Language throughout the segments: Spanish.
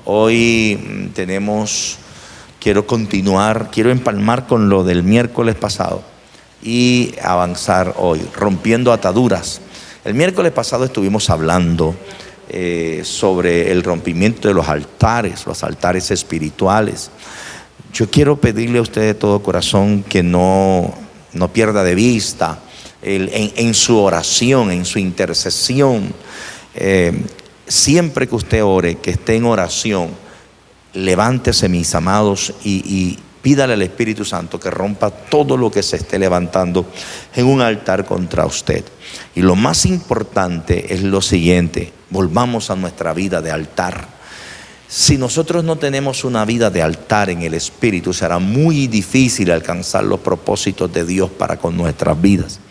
Hoy quiero empalmar con lo del miércoles pasado y avanzar hoy, rompiendo ataduras. El miércoles pasado estuvimos hablando sobre el rompimiento de los altares espirituales. Yo quiero pedirle a usted de todo corazón que no pierda de vista en su oración, en su intercesión. Siempre que usted ore, que esté en oración, levántese, mis amados, y pídale al Espíritu Santo que rompa todo lo que se esté levantando en un altar contra usted. Y lo más importante es lo siguiente: volvamos a nuestra vida de altar. Si nosotros no tenemos una vida de altar en el Espíritu, será muy difícil alcanzar los propósitos de Dios para con nuestras vidas.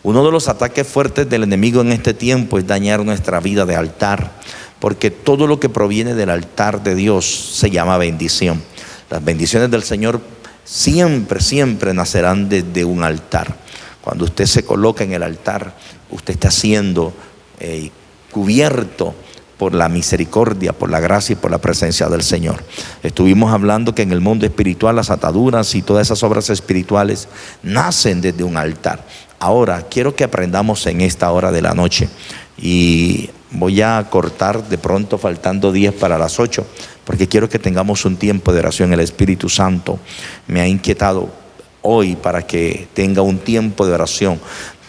Uno de los ataques fuertes del enemigo en este tiempo es dañar nuestra vida de altar, porque todo lo que proviene del altar de Dios se llama bendición. Las bendiciones del Señor siempre nacerán desde un altar. Cuando usted se coloca en el altar, usted está siendo cubierto por la misericordia, por la gracia y por la presencia del Señor. Estuvimos hablando que en el mundo espiritual las ataduras y todas esas obras espirituales nacen desde un altar. Ahora quiero que aprendamos en esta hora de la noche, y voy a cortar de pronto faltando 10 para las 8, porque quiero que tengamos un tiempo de oración. El Espíritu Santo me ha inquietado hoy para que tenga un tiempo de oración,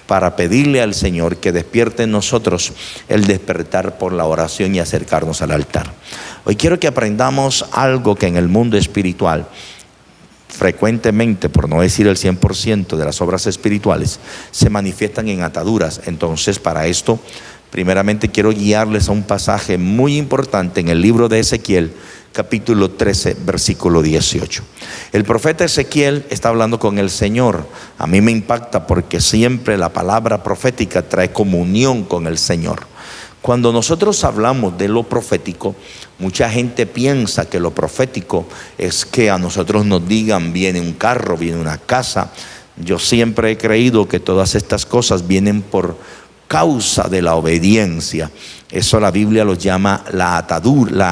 para pedirle al Señor que despierte en nosotros el despertar por la oración y acercarnos al altar. Hoy quiero que aprendamos algo que en el mundo espiritual frecuentemente, por no decir el 100% de las obras espirituales, se manifiestan en ataduras. Entonces, para esto, primeramente quiero guiarles a un pasaje muy importante en el libro de Ezequiel, capítulo 13, versículo 18. El profeta Ezequiel está hablando con el Señor. A mí me impacta porque siempre la palabra profética trae comunión con el Señor. Cuando nosotros hablamos de lo profético, mucha gente piensa que lo profético es que a nosotros nos digan: viene un carro, viene una casa. Yo siempre he creído que todas estas cosas vienen por causa de la obediencia. Eso la Biblia lo llama la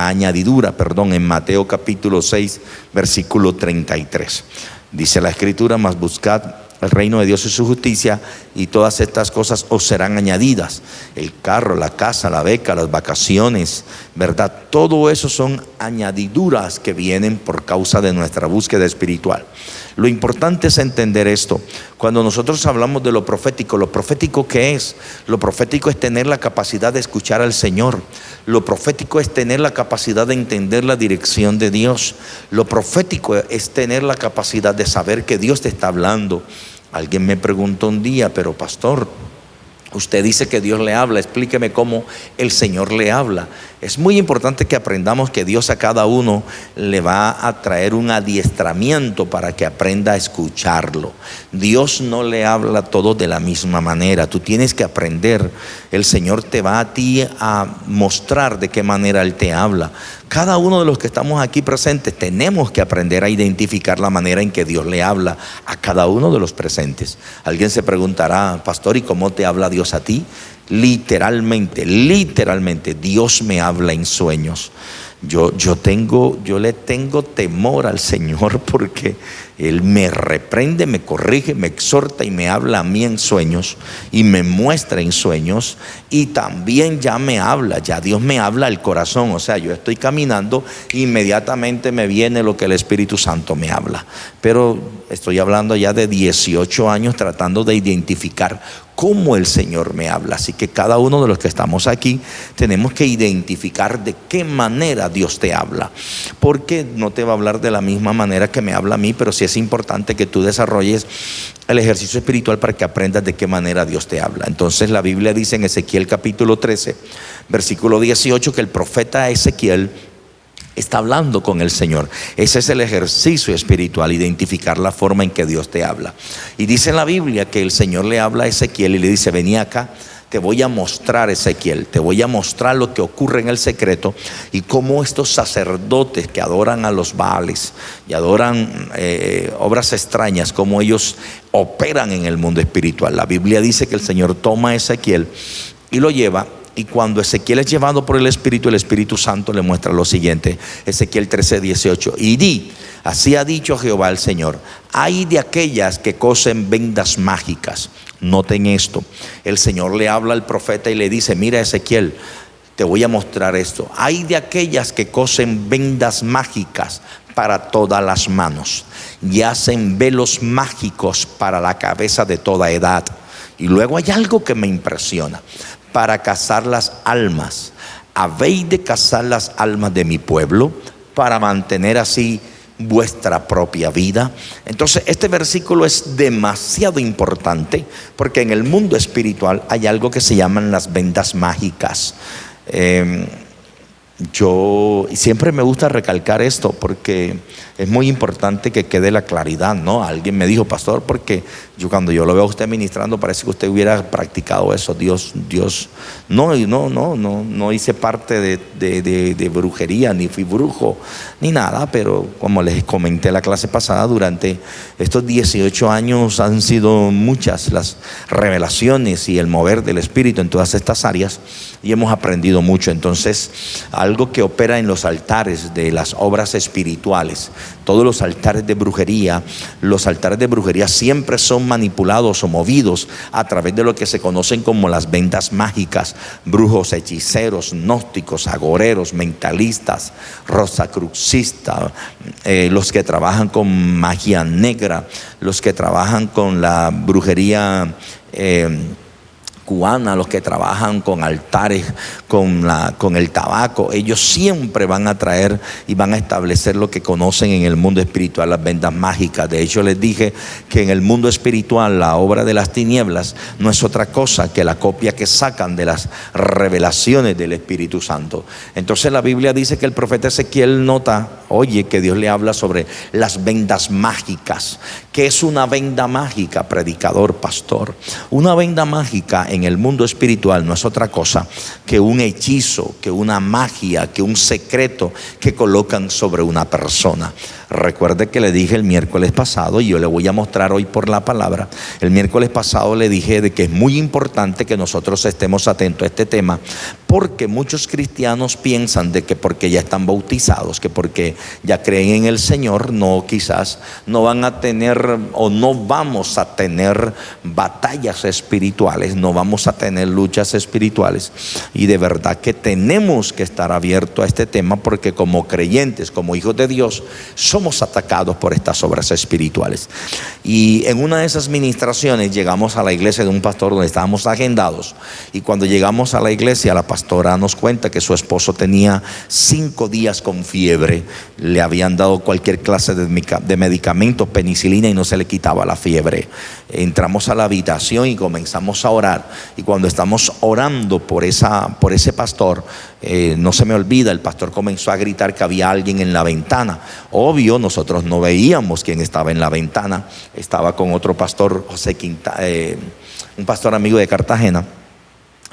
añadidura, en Mateo capítulo 6, versículo 33. Dice la Escritura: mas buscad el reino de Dios y su justicia, y todas estas cosas os serán añadidas. El carro, la casa, la beca, las vacaciones, ¿verdad? Todo eso son añadiduras que vienen por causa de nuestra búsqueda espiritual. Lo importante es entender esto. Cuando nosotros hablamos de lo profético ¿qué es? Lo profético es tener la capacidad de escuchar al Señor. Lo profético es tener la capacidad de entender la dirección de Dios. Lo profético es tener la capacidad de saber que Dios te está hablando. Alguien me preguntó un día: pero pastor, usted dice que Dios le habla, explíqueme cómo el Señor le habla. Es muy importante que aprendamos que Dios a cada uno le va a traer un adiestramiento para que aprenda a escucharlo. Dios no le habla a todos de la misma manera. Tú tienes que aprender. El Señor te va a ti a mostrar de qué manera Él te habla. Cada uno de los que estamos aquí presentes tenemos que aprender a identificar la manera en que Dios le habla a cada uno de los presentes. Alguien se preguntará: pastor, ¿y cómo te habla Dios a ti? Literalmente, Dios me habla en sueños. Yo le tengo temor al Señor, porque Él me reprende, me corrige, me exhorta y me habla a mí en sueños, y me muestra en sueños, y también ya Dios me habla al corazón. O sea, yo estoy caminando, inmediatamente me viene lo que el Espíritu Santo me habla. Pero estoy hablando ya de 18 años tratando de identificar cómo el Señor me habla. Así que cada uno de los que estamos aquí tenemos que identificar de qué manera Dios te habla, porque no te va a hablar de la misma manera que me habla a mí, pero sí es importante que tú desarrolles el ejercicio espiritual para que aprendas de qué manera Dios te habla. Entonces la Biblia dice en Ezequiel capítulo 13, versículo 18, que el profeta Ezequiel está hablando con el Señor. Ese es el ejercicio espiritual, identificar la forma en que Dios te habla. Y dice en la Biblia que el Señor le habla a Ezequiel y le dice: vení acá, te voy a mostrar, Ezequiel, te voy a mostrar lo que ocurre en el secreto, y cómo estos sacerdotes que adoran a los Baales y adoran obras extrañas, cómo ellos operan en el mundo espiritual. La Biblia dice que el Señor toma a Ezequiel y lo lleva Y cuando Ezequiel es llevado por el Espíritu Santo le muestra lo siguiente. Ezequiel 13:18. Y di, así ha dicho Jehová el Señor: hay de aquellas que cosen vendas mágicas. Noten esto. El Señor le habla al profeta y le dice: mira, Ezequiel, te voy a mostrar esto. Hay de aquellas que cosen vendas mágicas para todas las manos y hacen velos mágicos para la cabeza de toda edad. Y luego hay algo que me impresiona: para cazar las almas. Habéis de cazar las almas de mi pueblo para mantener así vuestra propia vida. Entonces este versículo es demasiado importante, porque en el mundo espiritual hay algo que se llaman las vendas mágicas. Yo siempre me gusta recalcar esto porque es muy importante que quede la claridad, ¿no? Alguien me dijo: pastor, porque cuando yo lo veo a usted ministrando parece que usted hubiera practicado eso. Dios, no hice parte de brujería, ni fui brujo, ni nada. Pero como les comenté la clase pasada, durante estos 18 años han sido muchas las revelaciones y el mover del Espíritu en todas estas áreas, y hemos aprendido mucho. Entonces, algo que opera en los altares de las obras espirituales, todos los altares de brujería siempre son manipulados o movidos a través de lo que se conocen como las vendas mágicas. Brujos, hechiceros, gnósticos, agoreros, mentalistas, rosacrucistas, los que trabajan con magia negra, los que trabajan con la brujería cubana, los que trabajan con altares, con el tabaco. Ellos siempre van a traer y van a establecer lo que conocen en el mundo espiritual las vendas mágicas. De hecho, les dije que en el mundo espiritual la obra de las tinieblas no es otra cosa que la copia que sacan de las revelaciones del Espíritu Santo. Entonces la Biblia dice que el profeta Ezequiel nota, oye, que Dios le habla sobre las vendas mágicas. ¿Qué es una venda mágica, predicador, pastor? Una venda mágica en el mundo espiritual no es otra cosa que un hechizo, que una magia, que un secreto que colocan sobre una persona. Recuerde que le dije el miércoles pasado, y yo le voy a mostrar hoy por la palabra. El miércoles pasado le dije de que es muy importante que nosotros estemos atentos a este tema, porque muchos cristianos piensan de que porque ya están bautizados, que porque ya creen en el Señor, quizás no van a tener o no vamos a tener batallas espirituales, no vamos a tener luchas espirituales. Y de verdad que tenemos que estar abiertos a este tema, porque como creyentes, como hijos de Dios, somos atacados por estas obras espirituales. Y en una de esas ministraciones llegamos a la iglesia de un pastor donde estábamos agendados, y cuando llegamos a la iglesia, la pastora nos cuenta que su esposo tenía 5 días con fiebre. Le habían dado cualquier clase de medicamento, penicilina, y no se le quitaba la fiebre. Entramos a la habitación y comenzamos a orar, y cuando estamos orando por ese pastor, no se me olvida, el pastor comenzó a gritar que había alguien en la ventana. Obvio, nosotros no veíamos quién estaba en la ventana. Estaba con otro pastor, José Quinta, un pastor amigo de Cartagena.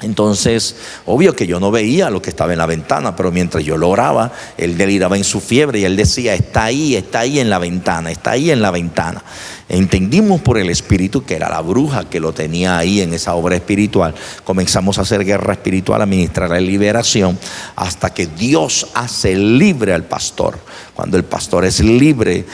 Entonces, obvio que yo no veía lo que estaba en la ventana, pero mientras yo lo oraba, él deliraba en su fiebre y él decía: está ahí en la ventana, está ahí en la ventana. Entendimos por el Espíritu que era la bruja que lo tenía ahí en esa obra espiritual. Comenzamos a hacer guerra espiritual, a ministrar la liberación, hasta que Dios hace libre al pastor. Cuando el pastor es libre,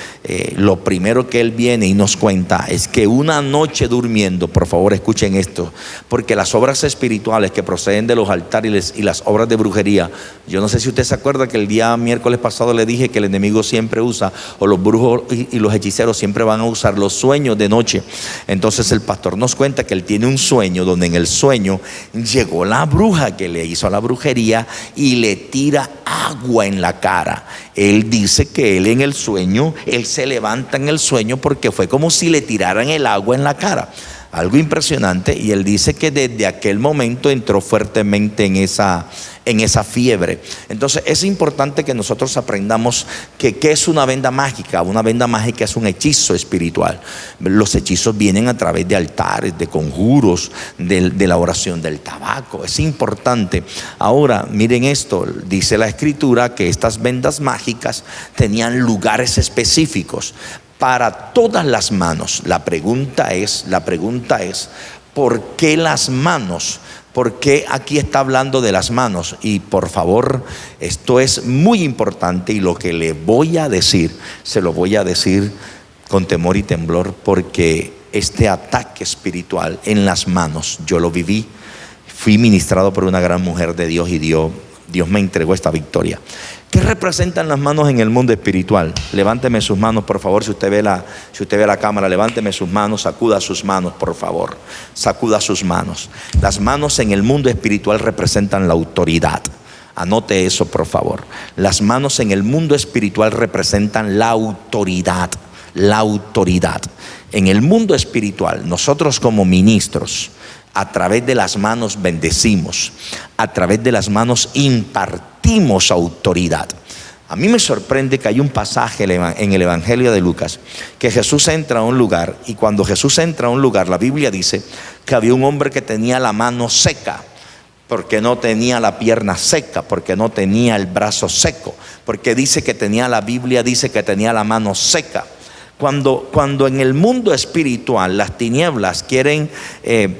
lo primero que él viene y nos cuenta es que una noche durmiendo, por favor escuchen esto, porque las obras espirituales que proceden de los altares y las obras de brujería, yo no sé si usted se acuerda que el día miércoles pasado le dije que el enemigo siempre usa, o los brujos y los hechiceros siempre van a usar los sueños de noche. Entonces el pastor nos cuenta que él tiene un sueño donde en el sueño llegó la bruja que le hizo la brujería y le tira agua en la cara. Él dice que él en el sueño, él se levanta en el sueño porque fue como si le tiraran el agua en la cara. Algo impresionante. Y él dice que desde aquel momento entró fuertemente en esa fiebre. Entonces es importante que nosotros aprendamos que ¿qué es una venda mágica? Una venda mágica es un hechizo espiritual. Los hechizos vienen a través de altares, de conjuros, de la oración del tabaco. Es importante. Ahora miren esto, dice la Escritura que estas vendas mágicas tenían lugares específicos para todas las manos. La pregunta es, ¿por qué las manos? ¿Por qué aquí está hablando de las manos? Y por favor, esto es muy importante, y lo que le voy a decir, se lo voy a decir con temor y temblor, porque este ataque espiritual en las manos, yo lo viví. Fui ministrado por una gran mujer de Dios y Dios me entregó esta victoria. ¿Qué representan las manos en el mundo espiritual? Levánteme sus manos, por favor. Si usted ve la cámara, levánteme sus manos, sacuda sus manos, por favor. Sacuda sus manos. Las manos en el mundo espiritual representan la autoridad. Anote eso, por favor. Las manos en el mundo espiritual representan la autoridad. La autoridad. En el mundo espiritual, nosotros como ministros, a través de las manos bendecimos, a través de las manos impartimos autoridad. A mí me sorprende que hay un pasaje en el Evangelio de Lucas, que Jesús entra a un lugar, y cuando Jesús entra a un lugar, la Biblia dice que había un hombre que tenía la mano seca, porque no tenía la pierna seca, porque no tenía el brazo seco, porque la Biblia dice que tenía la mano seca. Cuando en el mundo espiritual las tinieblas quieren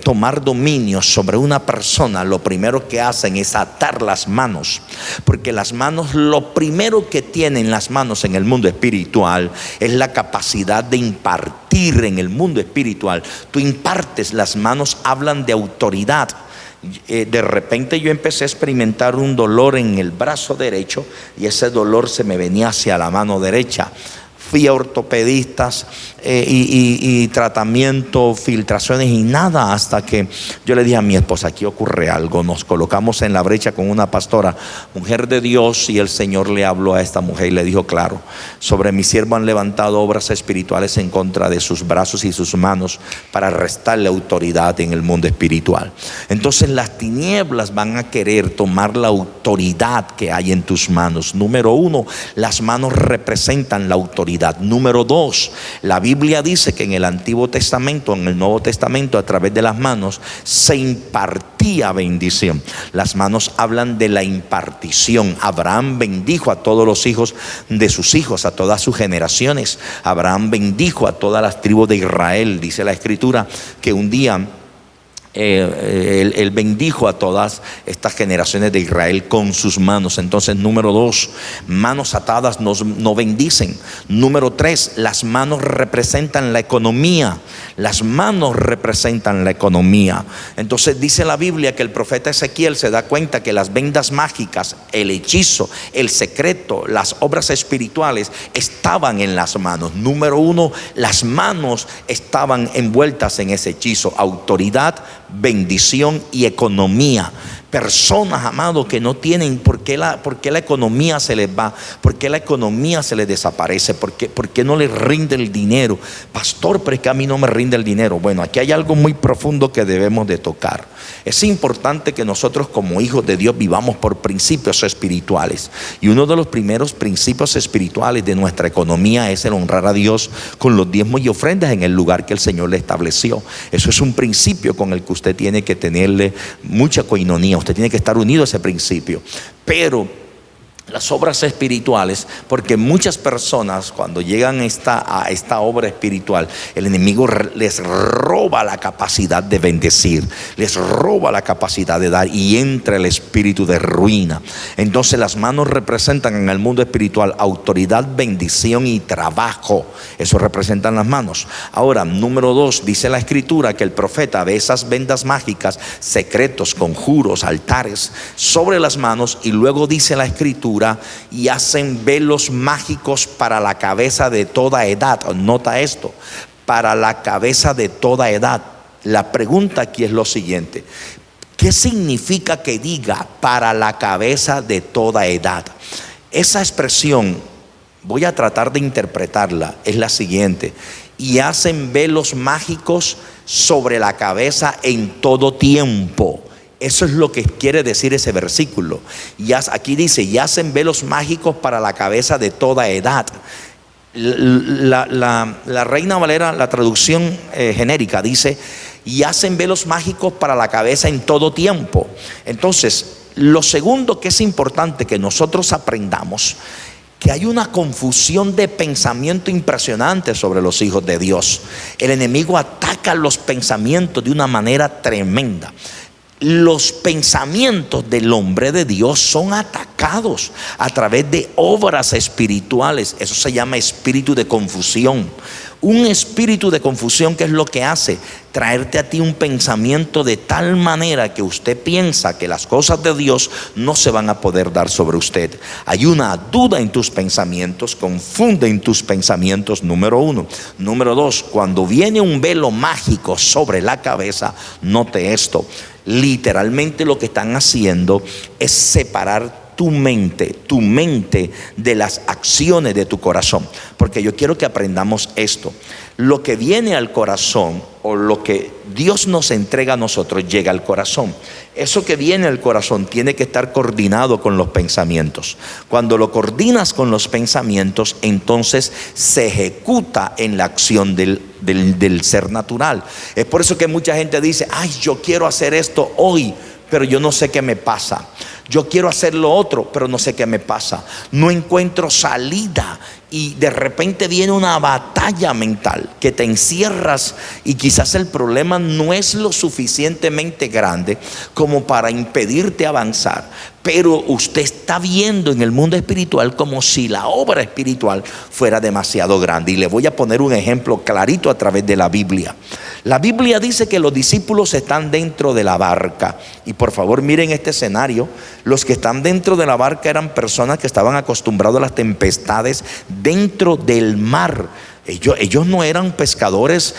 tomar dominio sobre una persona, lo primero que hacen es atar las manos, porque las manos, lo primero que tienen las manos en el mundo espiritual es la capacidad de impartir. En el mundo espiritual tú impartes, las manos hablan de autoridad. De repente yo empecé a experimentar un dolor en el brazo derecho, y ese dolor se me venía hacia la mano derecha. Fui a ortopedistas y tratamiento, filtraciones y nada, hasta que yo le dije a mi esposa: aquí ocurre algo. Nos colocamos en la brecha con una pastora, mujer de Dios, y el Señor le habló a esta mujer y le dijo claro: sobre mi siervo han levantado obras espirituales en contra de sus brazos y sus manos para restarle autoridad en el mundo espiritual. Entonces las tinieblas van a querer tomar la autoridad que hay en tus manos. Número uno, las manos representan la autoridad. Número dos, la Biblia dice que en el Antiguo Testamento, en el Nuevo Testamento, a través de las manos se impartía bendición. Las manos hablan de la impartición. Abraham bendijo a todos los hijos de sus hijos, a todas sus generaciones. Abraham bendijo a todas las tribus de Israel. Dice la Escritura que un día él bendijo a todas estas generaciones de Israel con sus manos. Entonces, número dos, manos atadas no bendicen. Número tres, las manos representan la economía. Las manos representan la economía. Entonces dice la Biblia que el profeta Ezequiel se da cuenta que las vendas mágicas, el hechizo, el secreto, las obras espirituales estaban en las manos. Número uno, las manos estaban envueltas en ese hechizo: autoridad, bendición y economía. Personas, amados, que no tienen por qué la economía se les va, por qué la economía se les desaparece, por qué no les rinde el dinero. Pastor, pero es que a mí no me rinde el dinero. Bueno, aquí hay algo muy profundo que debemos de tocar. Es importante que nosotros como hijos de Dios vivamos por principios espirituales, y uno de los primeros principios espirituales de nuestra economía es el honrar a Dios con los diezmos y ofrendas en el lugar que el Señor le estableció. Eso es un principio con el que usted tiene que tenerle mucha coinonía. Usted tiene que estar unido a ese principio. Pero las obras espirituales, porque muchas personas cuando llegan a esta obra espiritual, el enemigo les roba la capacidad de bendecir, les roba la capacidad de dar, y entra el espíritu de ruina. Entonces las manos representan en el mundo espiritual autoridad, bendición y trabajo. Eso representan las manos. Ahora, número dos, dice la Escritura que el profeta ve esas vendas mágicas, secretos, conjuros, altares sobre las manos, y luego dice la Escritura: y hacen velos mágicos para la cabeza de toda edad. Nota esto: para la cabeza de toda edad. La pregunta aquí es lo siguiente: ¿qué significa que diga para la cabeza de toda edad? Esa expresión, voy a tratar de interpretarla, es la siguiente: y hacen velos mágicos sobre la cabeza en todo tiempo. Eso es lo que quiere decir ese versículo. Aquí dice: y hacen velos mágicos para la cabeza de toda edad. La Reina Valera, la traducción genérica, dice: y hacen velos mágicos para la cabeza en todo tiempo. Entonces, lo segundo que es importante que nosotros aprendamos, que hay una confusión de pensamiento impresionante sobre los hijos de Dios. El enemigo ataca los pensamientos de una manera tremenda. los pensamientos del hombre de Dios son atacados a través de obras espirituales. Eso se llama espíritu de confusión. Un espíritu de confusión, ¿qué es lo que hace? Traerte a ti un pensamiento de tal manera que usted piensa que las cosas de Dios no se van a poder dar sobre usted. Hay una duda en tus pensamientos, confunden tus pensamientos, número uno. Número dos, cuando viene un velo mágico sobre la cabeza, note esto. Literalmente lo que están haciendo es separar tu mente de las acciones de tu corazón. Porque yo quiero que aprendamos esto. Lo que viene al corazón, o lo que Dios nos entrega a nosotros, llega al corazón. Eso que viene al corazón tiene que estar coordinado con los pensamientos. Cuando lo coordinas con los pensamientos, entonces se ejecuta en la acción del ser natural. Es por eso que mucha gente dice: ay, yo quiero hacer esto hoy, pero yo no sé qué me pasa. Yo quiero hacer lo otro, pero no sé qué me pasa. No encuentro salida. Y de repente viene una batalla mental que te encierras, y quizás el problema no es lo suficientemente grande como para impedirte avanzar, pero usted está viendo en el mundo espiritual como si la obra espiritual fuera demasiado grande. Y le voy a poner un ejemplo clarito a través de la Biblia. La Biblia dice que los discípulos están dentro de la barca. Y por favor miren este escenario. Los que están dentro de la barca eran personas que estaban acostumbrados a las tempestades dentro del mar. Ellos no eran pescadores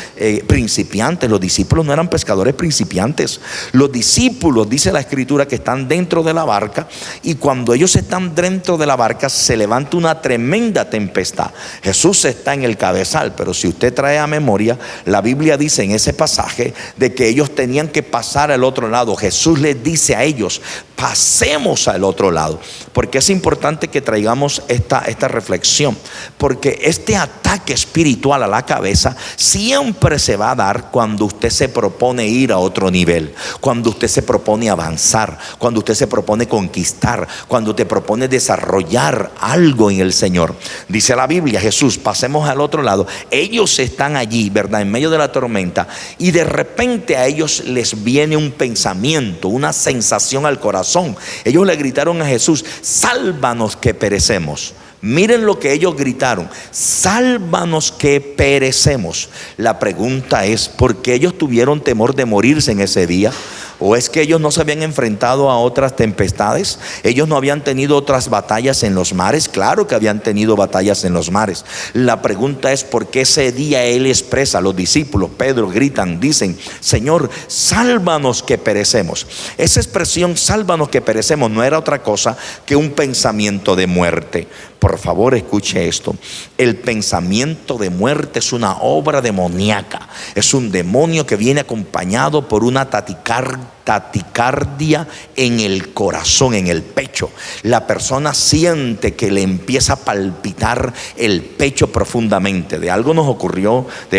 principiantes. Los discípulos no eran pescadores principiantes. Los discípulos, dice la escritura, que están dentro de la barca, y cuando ellos están dentro de la barca se levanta una tremenda tempestad. Jesús está en el cabezal, pero si usted trae a memoria, la Biblia dice en ese pasaje de que ellos tenían que pasar al otro lado. Jesús les dice a ellos: pasemos al otro lado. Porque es importante que traigamos esta reflexión, porque este ataque espiritual a la cabeza siempre se va a dar cuando usted se propone ir a otro nivel, cuando usted se propone avanzar, cuando usted se propone conquistar, cuando te propone desarrollar algo en el Señor. Dice la Biblia: Jesús, pasemos al otro lado. Ellos están allí, ¿verdad?, en medio de la tormenta, y de repente a ellos les viene un pensamiento, una sensación al corazón. Ellos le gritaron a Jesús: sálvanos que perecemos. Miren lo que ellos gritaron: sálvanos que perecemos. La pregunta es: ¿por qué ellos tuvieron temor de morirse en ese día? ¿O es que ellos no se habían enfrentado a otras tempestades? ¿Ellos no habían tenido otras batallas en los mares? Claro que habían tenido batallas en los mares. La pregunta es: ¿por qué ese día Él expresa? Los discípulos, Pedro, gritan, dicen: Señor, sálvanos que perecemos. Esa expresión, sálvanos que perecemos, no era otra cosa que un pensamiento de muerte. Por favor, escuche esto. El pensamiento de muerte es una obra demoníaca. Es un demonio que viene acompañado por una taticardia en el corazón, en el pecho. La persona siente que le empieza a palpitar el pecho profundamente. De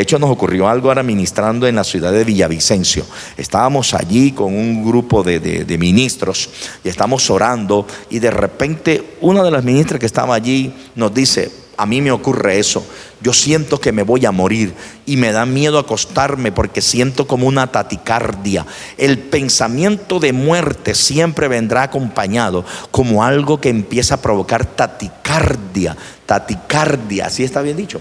hecho nos ocurrió algo ahora ministrando en la ciudad de Villavicencio. Estábamos allí con un grupo de ministros y estamos orando, y de repente una de las ministras que estaba allí nos dice: a mí me ocurre eso, yo siento que me voy a morir y me da miedo acostarme porque siento como una taticardia. El pensamiento de muerte siempre vendrá acompañado como algo que empieza a provocar taticardia, ¿sí está bien dicho?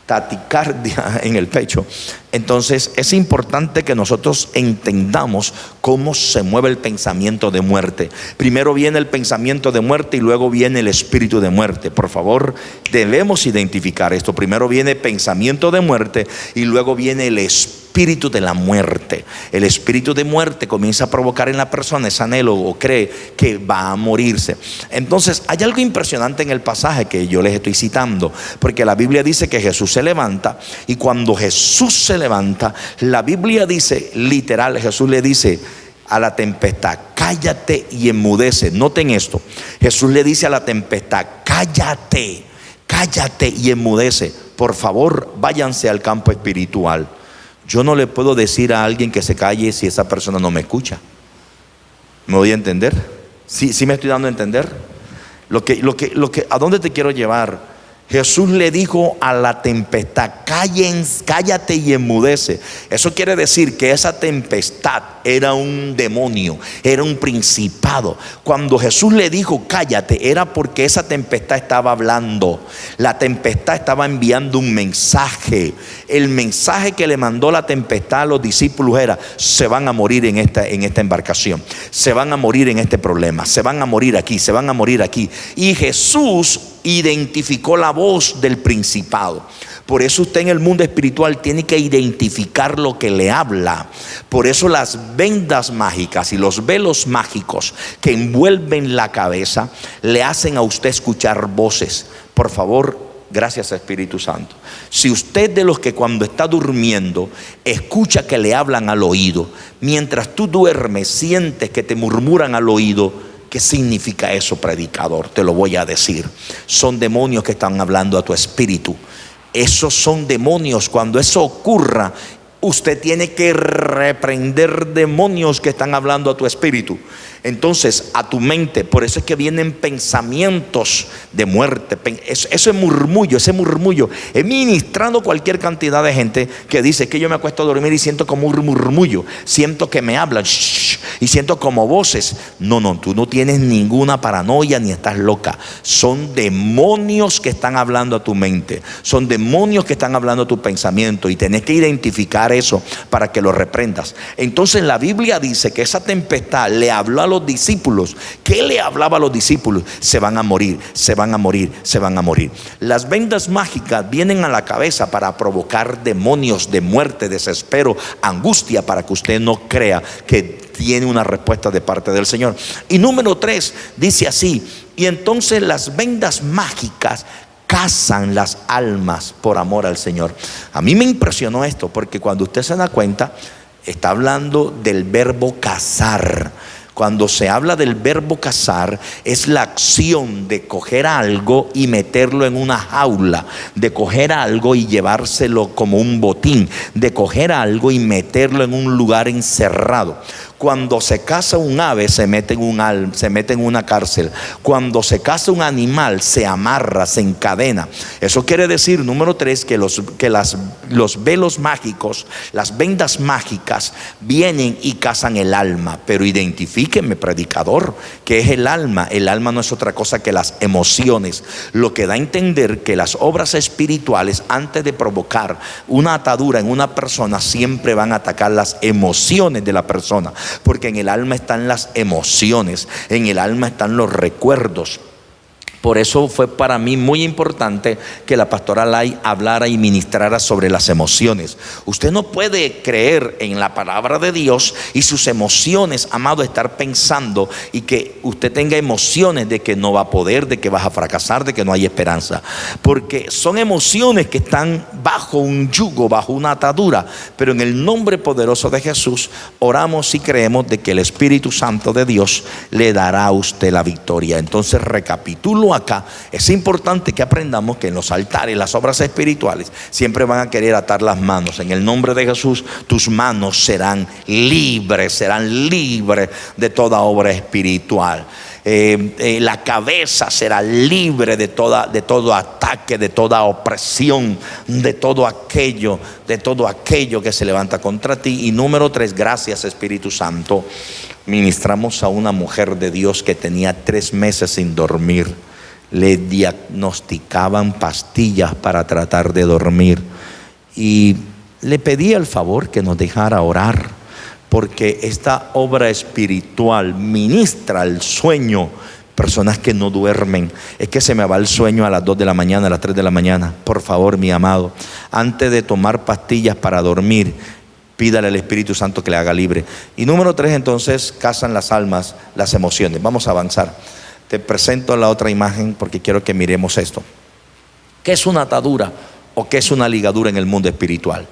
Taticardia en el pecho. Entonces es importante que nosotros entendamos cómo se mueve el pensamiento de muerte. Primero viene el pensamiento de muerte y luego viene el espíritu de muerte. Por favor, debemos identificar esto. Primero viene pensamiento de muerte y luego viene el espíritu de la muerte. El espíritu de muerte comienza a provocar en la persona ese anhelo, o cree que va a morirse. Entonces hay algo impresionante en el pasaje que yo les estoy citando, porque la Biblia dice que Jesús se levanta, y cuando Jesús se levanta, la Biblia dice literal, Jesús le dice a la tempestad: cállate y enmudece. Noten esto: Jesús le dice a la tempestad: cállate y enmudece. Por favor, váyanse al campo espiritual. Yo no le puedo decir a alguien que se calle si esa persona no me escucha. ¿Me voy a entender? ¿Sí me estoy dando a entender? ¿A dónde te quiero llevar? Jesús le dijo a la tempestad: cállate y enmudece. Eso quiere decir que esa tempestad era un demonio, era un principado. Cuando Jesús le dijo cállate, era porque esa tempestad estaba hablando. La tempestad estaba enviando un mensaje. El mensaje que le mandó la tempestad a los discípulos era: se van a morir en esta embarcación, se van a morir en este problema, se van a morir aquí, se van a morir aquí. Y Jesús identificó la voz del principado. Por eso usted en el mundo espiritual tiene que identificar lo que le habla. Por eso las vendas mágicas y los velos mágicos que envuelven la cabeza le hacen a usted escuchar voces. Por favor, gracias Espíritu Santo. Si usted de los que cuando está durmiendo escucha que le hablan al oído, mientras tú duermes sientes que te murmuran al oído, ¿qué significa eso, predicador? Te lo voy a decir. Son demonios que están hablando a tu espíritu. Esos son demonios. Cuando eso ocurra, usted tiene que reprender demonios que están hablando a tu espíritu. Entonces, a tu mente. Por eso es que vienen pensamientos de muerte. Ese murmullo. He ministrado cualquier cantidad de gente que dice que yo me acuesto a dormir y siento como un murmullo, siento que me hablan y siento como voces. No, tú no tienes ninguna paranoia ni estás loca. Son demonios que están hablando a tu mente. Son demonios que están hablando a tu pensamiento, y tenés que identificar eso para que lo reprendas. Entonces la Biblia dice que esa tempestad le habló a los discípulos. ¿Qué le hablaba a los discípulos? Se van a morir, se van a morir, se van a morir. Las vendas mágicas vienen a la cabeza para provocar demonios de muerte, desespero, angustia, para que usted no crea que tiene una respuesta de parte del Señor. Y número 3 dice así: y entonces las vendas mágicas cazan las almas por amor al Señor. A mí me impresionó esto, porque cuando usted se da cuenta, está hablando del verbo cazar. Cuando se habla del verbo cazar, es la acción de coger algo y meterlo en una jaula, de coger algo y llevárselo como un botín, de coger algo y meterlo en un lugar encerrado. Cuando se caza un ave, se mete en una cárcel. Cuando se caza un animal, se amarra, se encadena. Eso quiere decir, número 3, que los velos mágicos, las vendas mágicas, vienen y cazan el alma. Pero identifíquenme, predicador, ¿qué es el alma? El alma no es otra cosa que las emociones. Lo que da a entender que las obras espirituales, antes de provocar una atadura en una persona, siempre van a atacar las emociones de la persona. Porque en el alma están las emociones, en el alma están los recuerdos. Por eso fue para mí muy importante que la pastora Lai hablara y ministrara sobre las emociones. Usted no puede creer en la palabra de Dios y sus emociones, amado, estar pensando y que usted tenga emociones de que no va a poder, de que vas a fracasar, de que no hay esperanza. Porque son emociones que están bajo un yugo, bajo una atadura. Pero en el nombre poderoso de Jesús oramos y creemos de que el Espíritu Santo de Dios le dará a usted la victoria. Entonces recapitulo acá. Es importante que aprendamos que en los altares, las obras espirituales, siempre van a querer atar las manos. En el nombre de Jesús, tus manos serán libres de toda obra espiritual. La cabeza será libre de todo ataque, de toda opresión, de todo aquello que se levanta contra ti. Y número 3, gracias Espíritu Santo, ministramos a una mujer de Dios que tenía 3 meses sin dormir. Le diagnosticaban pastillas para tratar de dormir, y le pedí el favor que nos dejara orar, porque esta obra espiritual ministra el sueño. Personas que no duermen, es que se me va el sueño a las 2 de la mañana, a las 3 de la mañana. Por favor, mi amado, antes de tomar pastillas para dormir, pídale al Espíritu Santo que le haga libre. Y número 3, entonces, cazan las almas, las emociones. Vamos a avanzar. Te presento la otra imagen porque quiero que miremos esto. ¿Qué es una atadura o qué es una ligadura en el mundo espiritual?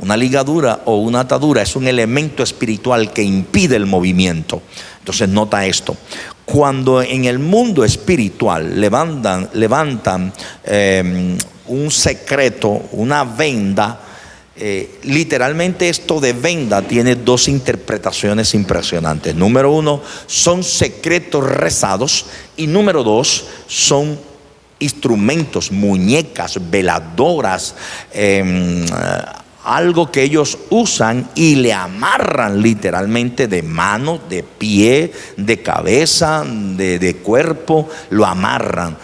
Una ligadura o una atadura es un elemento espiritual que impide el movimiento. Entonces nota esto: cuando en el mundo espiritual levantan un secreto, una venda, literalmente esto de venda tiene 2 interpretaciones impresionantes. Número 1, son secretos rezados, y número 2, son instrumentos, muñecas, veladoras, algo que ellos usan y le amarran literalmente de mano, de pie, de cabeza, de cuerpo, lo amarran.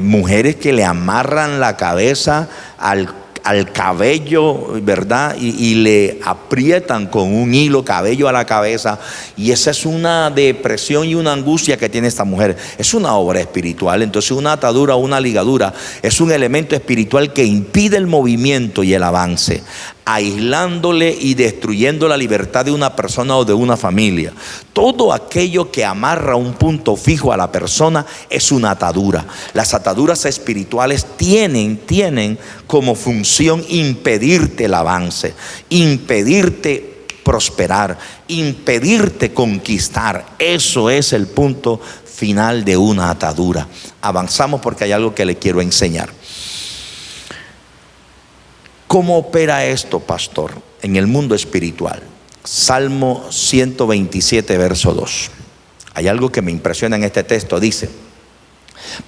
Mujeres que le amarran la cabeza al cabello, ¿verdad? Y le aprietan con un hilo cabello a la cabeza, y esa es una depresión y una angustia que tiene esta mujer. Es una obra espiritual. Entonces una atadura o una ligadura es un elemento espiritual que impide el movimiento y el avance, aislándole y destruyendo la libertad de una persona o de una familia. Todo aquello que amarra un punto fijo a la persona es una atadura. Las ataduras espirituales tienen como función impedirte el avance, impedirte prosperar, impedirte conquistar. Eso es el punto final de una atadura. Avanzamos porque hay algo que le quiero enseñar. ¿Cómo opera esto, pastor, en el mundo espiritual? Salmo 127, verso 2. Hay algo que me impresiona en este texto. Dice: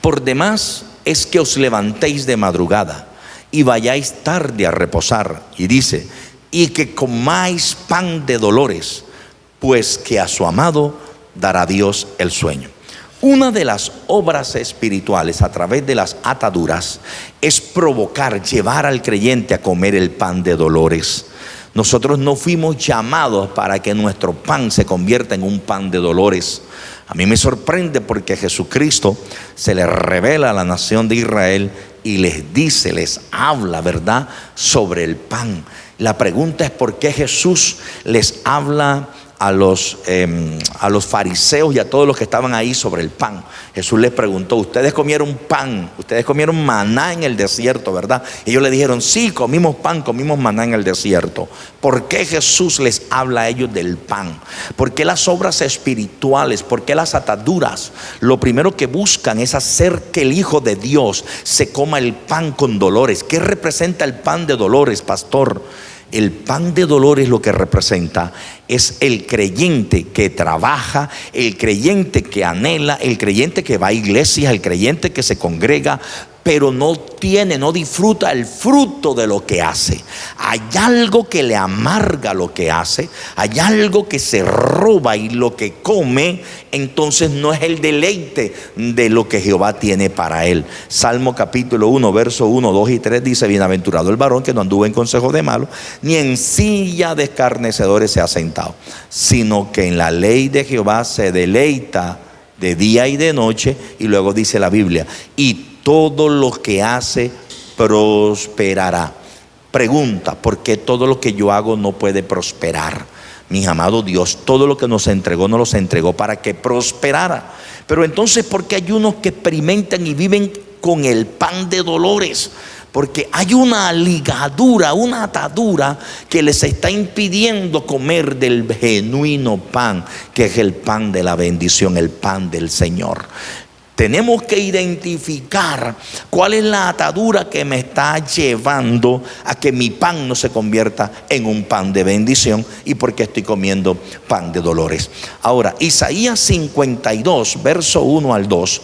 por demás es que os levantéis de madrugada y vayáis tarde a reposar. Y dice: y que comáis pan de dolores, pues que a su amado dará Dios el sueño. Una de las obras espirituales a través de las ataduras es provocar, llevar al creyente a comer el pan de dolores. Nosotros no fuimos llamados para que nuestro pan se convierta en un pan de dolores. A mí me sorprende porque Jesucristo se le revela a la nación de Israel y les dice, les habla, ¿verdad?, sobre el pan. La pregunta es: ¿por qué Jesús les habla a los fariseos y a todos los que estaban ahí sobre el pan? Jesús les preguntó: ustedes comieron pan, ustedes comieron maná en el desierto, ¿verdad? Y ellos le dijeron: sí, comimos pan, comimos maná en el desierto. ¿Por qué Jesús les habla a ellos del pan? ¿Por qué las obras espirituales? ¿Por qué las ataduras? Lo primero que buscan es hacer que el Hijo de Dios se coma el pan con dolores. ¿Qué representa el pan de dolores, pastor? El pan de dolores lo que representa es el creyente que trabaja, el creyente que anhela, el creyente que va a iglesias, el creyente que se congrega, pero no disfruta el fruto de lo que hace. Hay algo que le amarga lo que hace, hay algo que se roba, y lo que come entonces no es el deleite de lo que Jehová tiene para él. Salmo capítulo 1, verso 1, 2 y 3 dice: bienaventurado el varón que no anduvo en consejo de malos, ni en silla de escarnecedores se ha sentado, sino que en la ley de Jehová se deleita de día y de noche. Y luego dice la Biblia: y todo lo que hace prosperará. Pregunta: ¿por qué todo lo que yo hago no puede prosperar? Mi amado Dios, todo lo que nos entregó, nos los entregó para que prosperara. Pero entonces, ¿por qué hay unos que experimentan y viven con el pan de dolores? Porque hay una ligadura, una atadura que les está impidiendo comer del genuino pan, que es el pan de la bendición, el pan del Señor. Tenemos que identificar cuál es la atadura que me está llevando a que mi pan no se convierta en un pan de bendición, y por qué estoy comiendo pan de dolores. Ahora, Isaías 52, verso 1 al 2,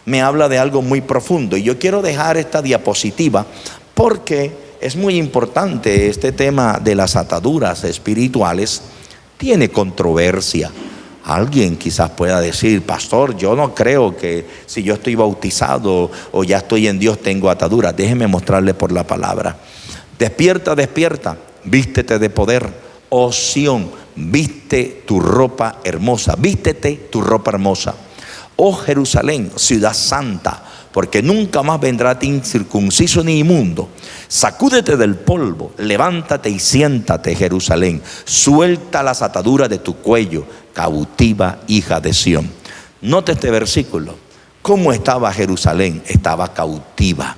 me habla de algo muy profundo, y yo quiero dejar esta diapositiva porque es muy importante. Este tema de las ataduras espirituales tiene controversia. Alguien quizás pueda decir: pastor, yo no creo que si yo estoy bautizado o ya estoy en Dios tengo ataduras. Déjeme mostrarle por la palabra. Despierta, despierta, vístete de poder, oh Sión, viste tu ropa hermosa, vístete tu ropa hermosa, oh Jerusalén, ciudad santa, porque nunca más vendrá a ti incircunciso ni inmundo. Sacúdete del polvo, levántate y siéntate, Jerusalén, suelta las ataduras de tu cuello, cautiva hija de Sión. Note este versículo. ¿Cómo estaba Jerusalén? Estaba cautiva.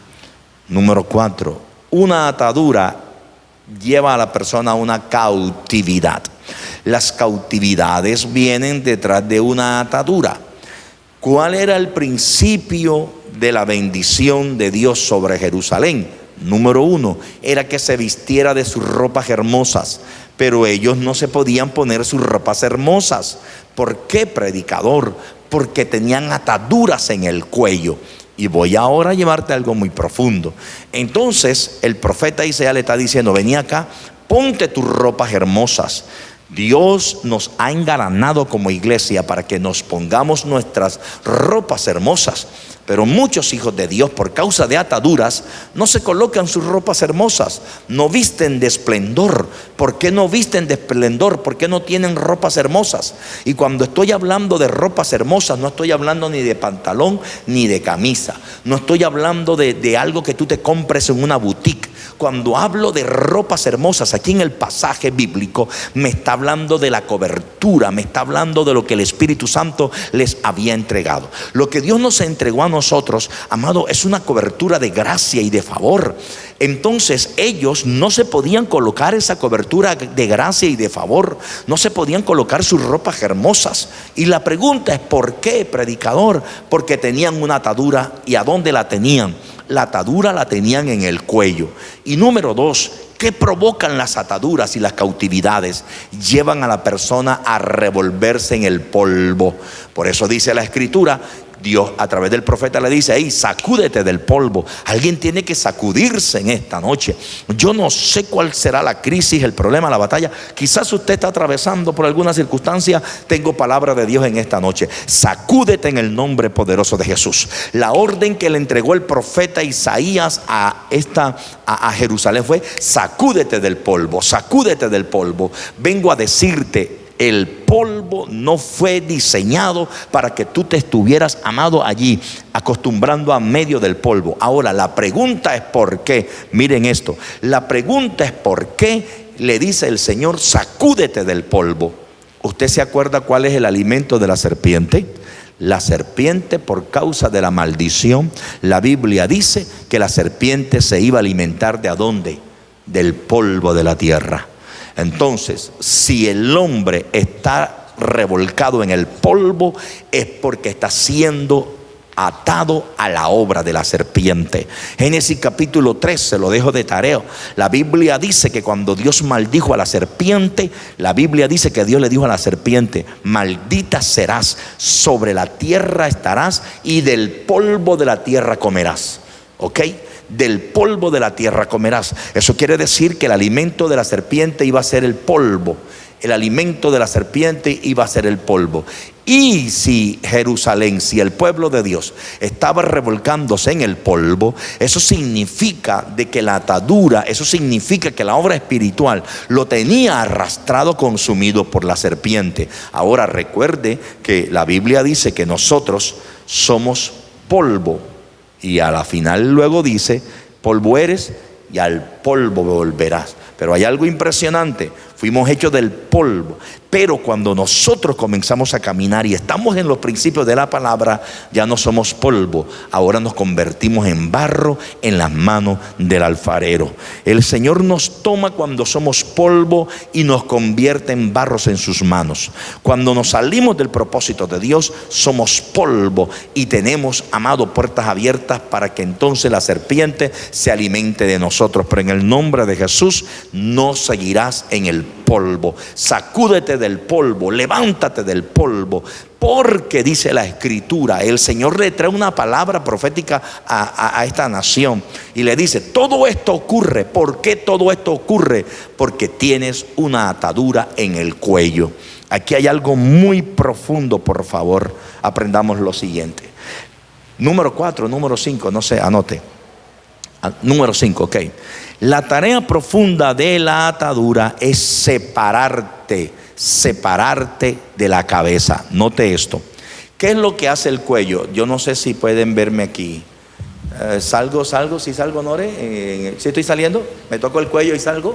Número 4, una atadura lleva a la persona a una cautividad. Las cautividades vienen detrás de una atadura. ¿Cuál era el principio de la bendición de Dios sobre Jerusalén? Número 1, era que se vistiera de sus ropas hermosas, pero ellos no se podían poner sus ropas hermosas. ¿Por qué, predicador? Porque tenían ataduras en el cuello. Y voy ahora a llevarte a algo muy profundo. Entonces el profeta Isaías le está diciendo: vení acá, ponte tus ropas hermosas. Dios nos ha engalanado como iglesia para que nos pongamos nuestras ropas hermosas. Pero muchos hijos de Dios, por causa de ataduras, no se colocan sus ropas hermosas, no visten de esplendor. ¿Por qué no visten de esplendor? ¿Por qué no tienen ropas hermosas? Y cuando estoy hablando de ropas hermosas, no estoy hablando ni de pantalón ni de camisa. No estoy hablando de algo que tú te compres en una boutique. Cuando hablo de ropas hermosas, aquí en el pasaje bíblico, me está hablando de la cobertura, me está hablando de lo que el Espíritu Santo les había entregado. Lo que Dios nos entregó a nosotros, amado, es una cobertura de gracia y de favor. Entonces ellos no se podían colocar esa cobertura de gracia y de favor, no se podían colocar sus ropas hermosas. Y la pregunta es: ¿por qué, predicador? Porque tenían una atadura. ¿Y a dónde la tenían? La atadura la tenían en el cuello. Y número dos, ¿qué provocan las ataduras y las cautividades? Llevan a la persona a revolverse en el polvo. Por eso dice la Escritura, Dios a través del profeta le dice: hey, sacúdete del polvo. Alguien tiene que sacudirse en esta noche. Yo no sé cuál será la crisis, el problema, la batalla. Quizás usted está atravesando por alguna circunstancia. Tengo palabra de Dios en esta noche: sacúdete en el nombre poderoso de Jesús. La orden que le entregó el profeta Isaías a Jerusalén fue: sacúdete del polvo, sacúdete del polvo. Vengo a decirte: el polvo no fue diseñado para que tú te estuvieras, amado, allí acostumbrando a medio del polvo. Ahora la pregunta es ¿por qué? Miren esto, la pregunta es ¿por qué le dice el Señor: sacúdete del polvo? ¿Usted se acuerda cuál es el alimento de la serpiente? La serpiente, por causa de la maldición, la Biblia dice que la serpiente se iba a alimentar ¿de a dónde? Del polvo de la tierra. Entonces, si el hombre está revolcado en el polvo, es porque está siendo atado a la obra de la serpiente. Génesis capítulo 3, se lo dejo de tarea. La Biblia dice que cuando Dios maldijo a la serpiente, la Biblia dice que Dios le dijo a la serpiente: maldita serás, sobre la tierra estarás y del polvo de la tierra comerás. ¿Ok? Del polvo de la tierra comerás. Eso quiere decir que el alimento de la serpiente iba a ser el polvo. El alimento de la serpiente iba a ser el polvo. Y si Jerusalén, si el pueblo de Dios estaba revolcándose en el polvo, eso significa de que la atadura, eso significa que la obra espiritual lo tenía arrastrado, consumido por la serpiente. Ahora recuerde que la Biblia dice que nosotros somos polvo. Y a la final luego dice: polvo eres y al polvo volverás. Pero hay algo impresionante: fuimos hechos del polvo. Pero cuando nosotros comenzamos a caminar y estamos en los principios de la palabra, ya no somos polvo. Ahora nos convertimos en barro en las manos del alfarero. El Señor nos toma cuando somos polvo y nos convierte en barros en sus manos. Cuando nos salimos del propósito de Dios, somos polvo y tenemos, amado, puertas abiertas para que entonces la serpiente se alimente de nosotros. Pero en el nombre de Jesús no seguirás en el polvo. Sacúdete del polvo, levántate del polvo, porque dice la Escritura, el Señor le trae una palabra profética a esta nación y le dice: todo esto ocurre. ¿Por qué todo esto ocurre? Porque tienes una atadura en el cuello. Aquí hay algo muy profundo, por favor, aprendamos lo siguiente. Número 4, número 5, no sé, anote. Número 5, ok. La tarea profunda de la atadura es separarte de la cabeza. Note esto. ¿Qué es lo que hace el cuello? Yo no sé si pueden verme aquí. ¿Salgo? ¿Si salgo, Nore? ¿Si estoy saliendo? ¿Me toco el cuello y salgo?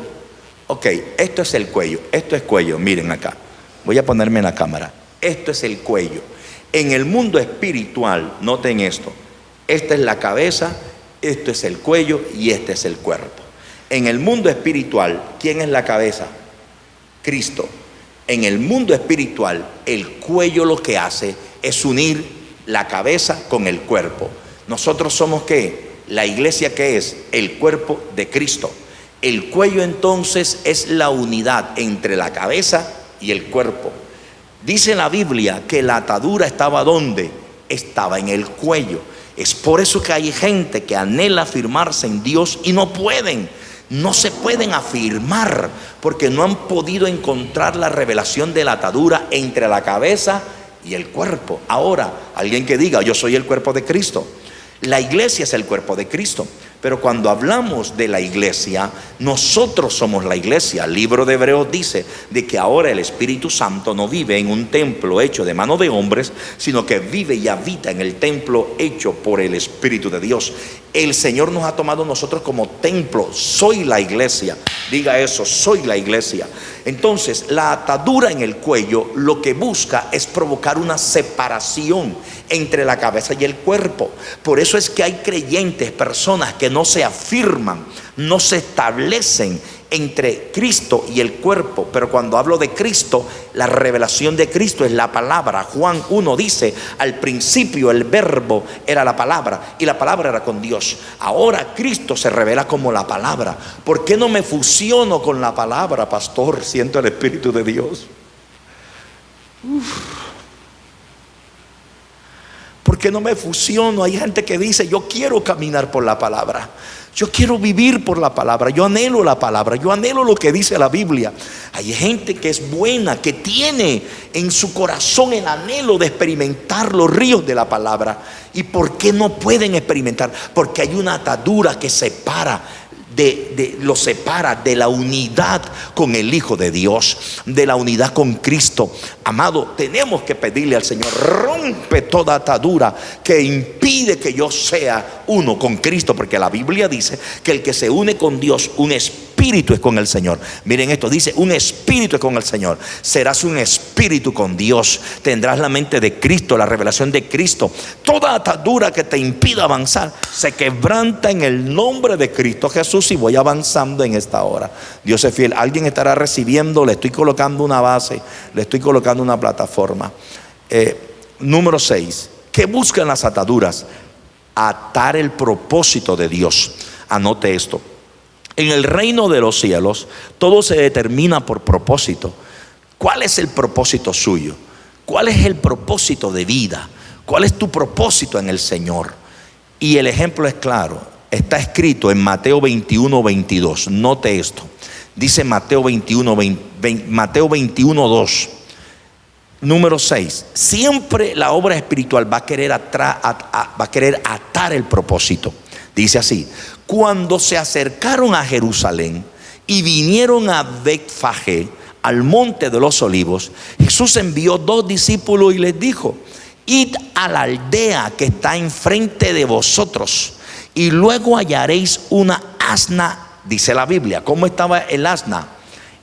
Ok, esto es el cuello. Esto es cuello, miren acá. Voy a ponerme en la cámara. Esto es el cuello. En el mundo espiritual, noten esto. Esta es la cabeza, esto es el cuello y este es el cuerpo. En el mundo espiritual, ¿quién es la cabeza? Cristo. En el mundo espiritual, el cuello lo que hace es unir la cabeza con el cuerpo. Nosotros somos ¿qué? La iglesia, ¿qué es? El cuerpo de Cristo. El cuello entonces es la unidad entre la cabeza y el cuerpo. Dice la Biblia que la atadura estaba ¿dónde? Estaba en el cuello. Es por eso que hay gente que anhela afirmarse en Dios y no pueden. No se pueden afirmar porque no han podido encontrar la revelación de la atadura entre la cabeza y el cuerpo. Ahora, alguien que diga: yo soy el cuerpo de Cristo. La iglesia es el cuerpo de Cristo. Pero cuando hablamos de la iglesia, nosotros somos la iglesia. El libro de Hebreos dice de que ahora el Espíritu Santo no vive en un templo hecho de mano de hombres, sino que vive y habita en el templo hecho por el Espíritu de Dios. El Señor nos ha tomado nosotros como templo. Soy la iglesia. Diga eso: soy la iglesia. Entonces, la atadura en el cuello lo que busca es provocar una separación entre la cabeza y el cuerpo. Por eso es que hay creyentes, personas que no se afirman, no se establecen entre Cristo y el cuerpo. Pero cuando hablo de Cristo, la revelación de Cristo es la palabra. Juan 1 dice: al principio el verbo era la palabra y la palabra era con Dios. Ahora Cristo se revela como la palabra. ¿Por qué no me fusiono con la palabra, pastor? Siento el Espíritu de Dios. ¿Por qué no me fusiono? Hay gente que dice: yo quiero caminar por la palabra, yo quiero vivir por la palabra, yo anhelo la palabra, yo anhelo lo que dice la Biblia. Hay gente que es buena, que tiene en su corazón el anhelo de experimentar los ríos de la palabra. ¿Y por qué no pueden experimentar? Porque hay una atadura que lo separa de la unidad con el Hijo de Dios, de la unidad con Cristo. Amado, tenemos que pedirle al Señor: rompe toda atadura que impide que yo sea uno con Cristo, porque la Biblia dice que el que se une con Dios, un espíritu es con el Señor. Miren esto, dice: un espíritu es con el Señor. Serás un espíritu con Dios, tendrás la mente de Cristo, la revelación de Cristo. Toda atadura que te impida avanzar se quebranta en el nombre de Cristo Jesús. Y voy avanzando en esta hora. Dios es fiel. Alguien estará recibiendo. Le estoy colocando una base, le estoy colocando una plataforma. Número 6. ¿Qué buscan las ataduras? Atar el propósito de Dios. Anote esto: en el reino de los cielos todo se determina por propósito. ¿Cuál es el propósito suyo? ¿Cuál es el propósito de vida? ¿Cuál es tu propósito en el Señor? Y el ejemplo es claro. Está escrito en Mateo 21, 22. Note esto. Dice Mateo 21, 2. Número 6. Siempre la obra espiritual va a querer atar el propósito. Dice así: cuando se acercaron a Jerusalén y vinieron a Betfagé, al monte de los olivos, Jesús envió 2 discípulos y les dijo: id a la aldea que está enfrente de vosotros, y luego hallaréis una asna. Dice la Biblia. ¿Cómo estaba el asna?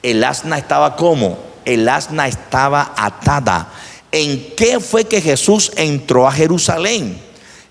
El asna estaba ¿cómo? El asna estaba atada. ¿En qué fue que Jesús entró a Jerusalén?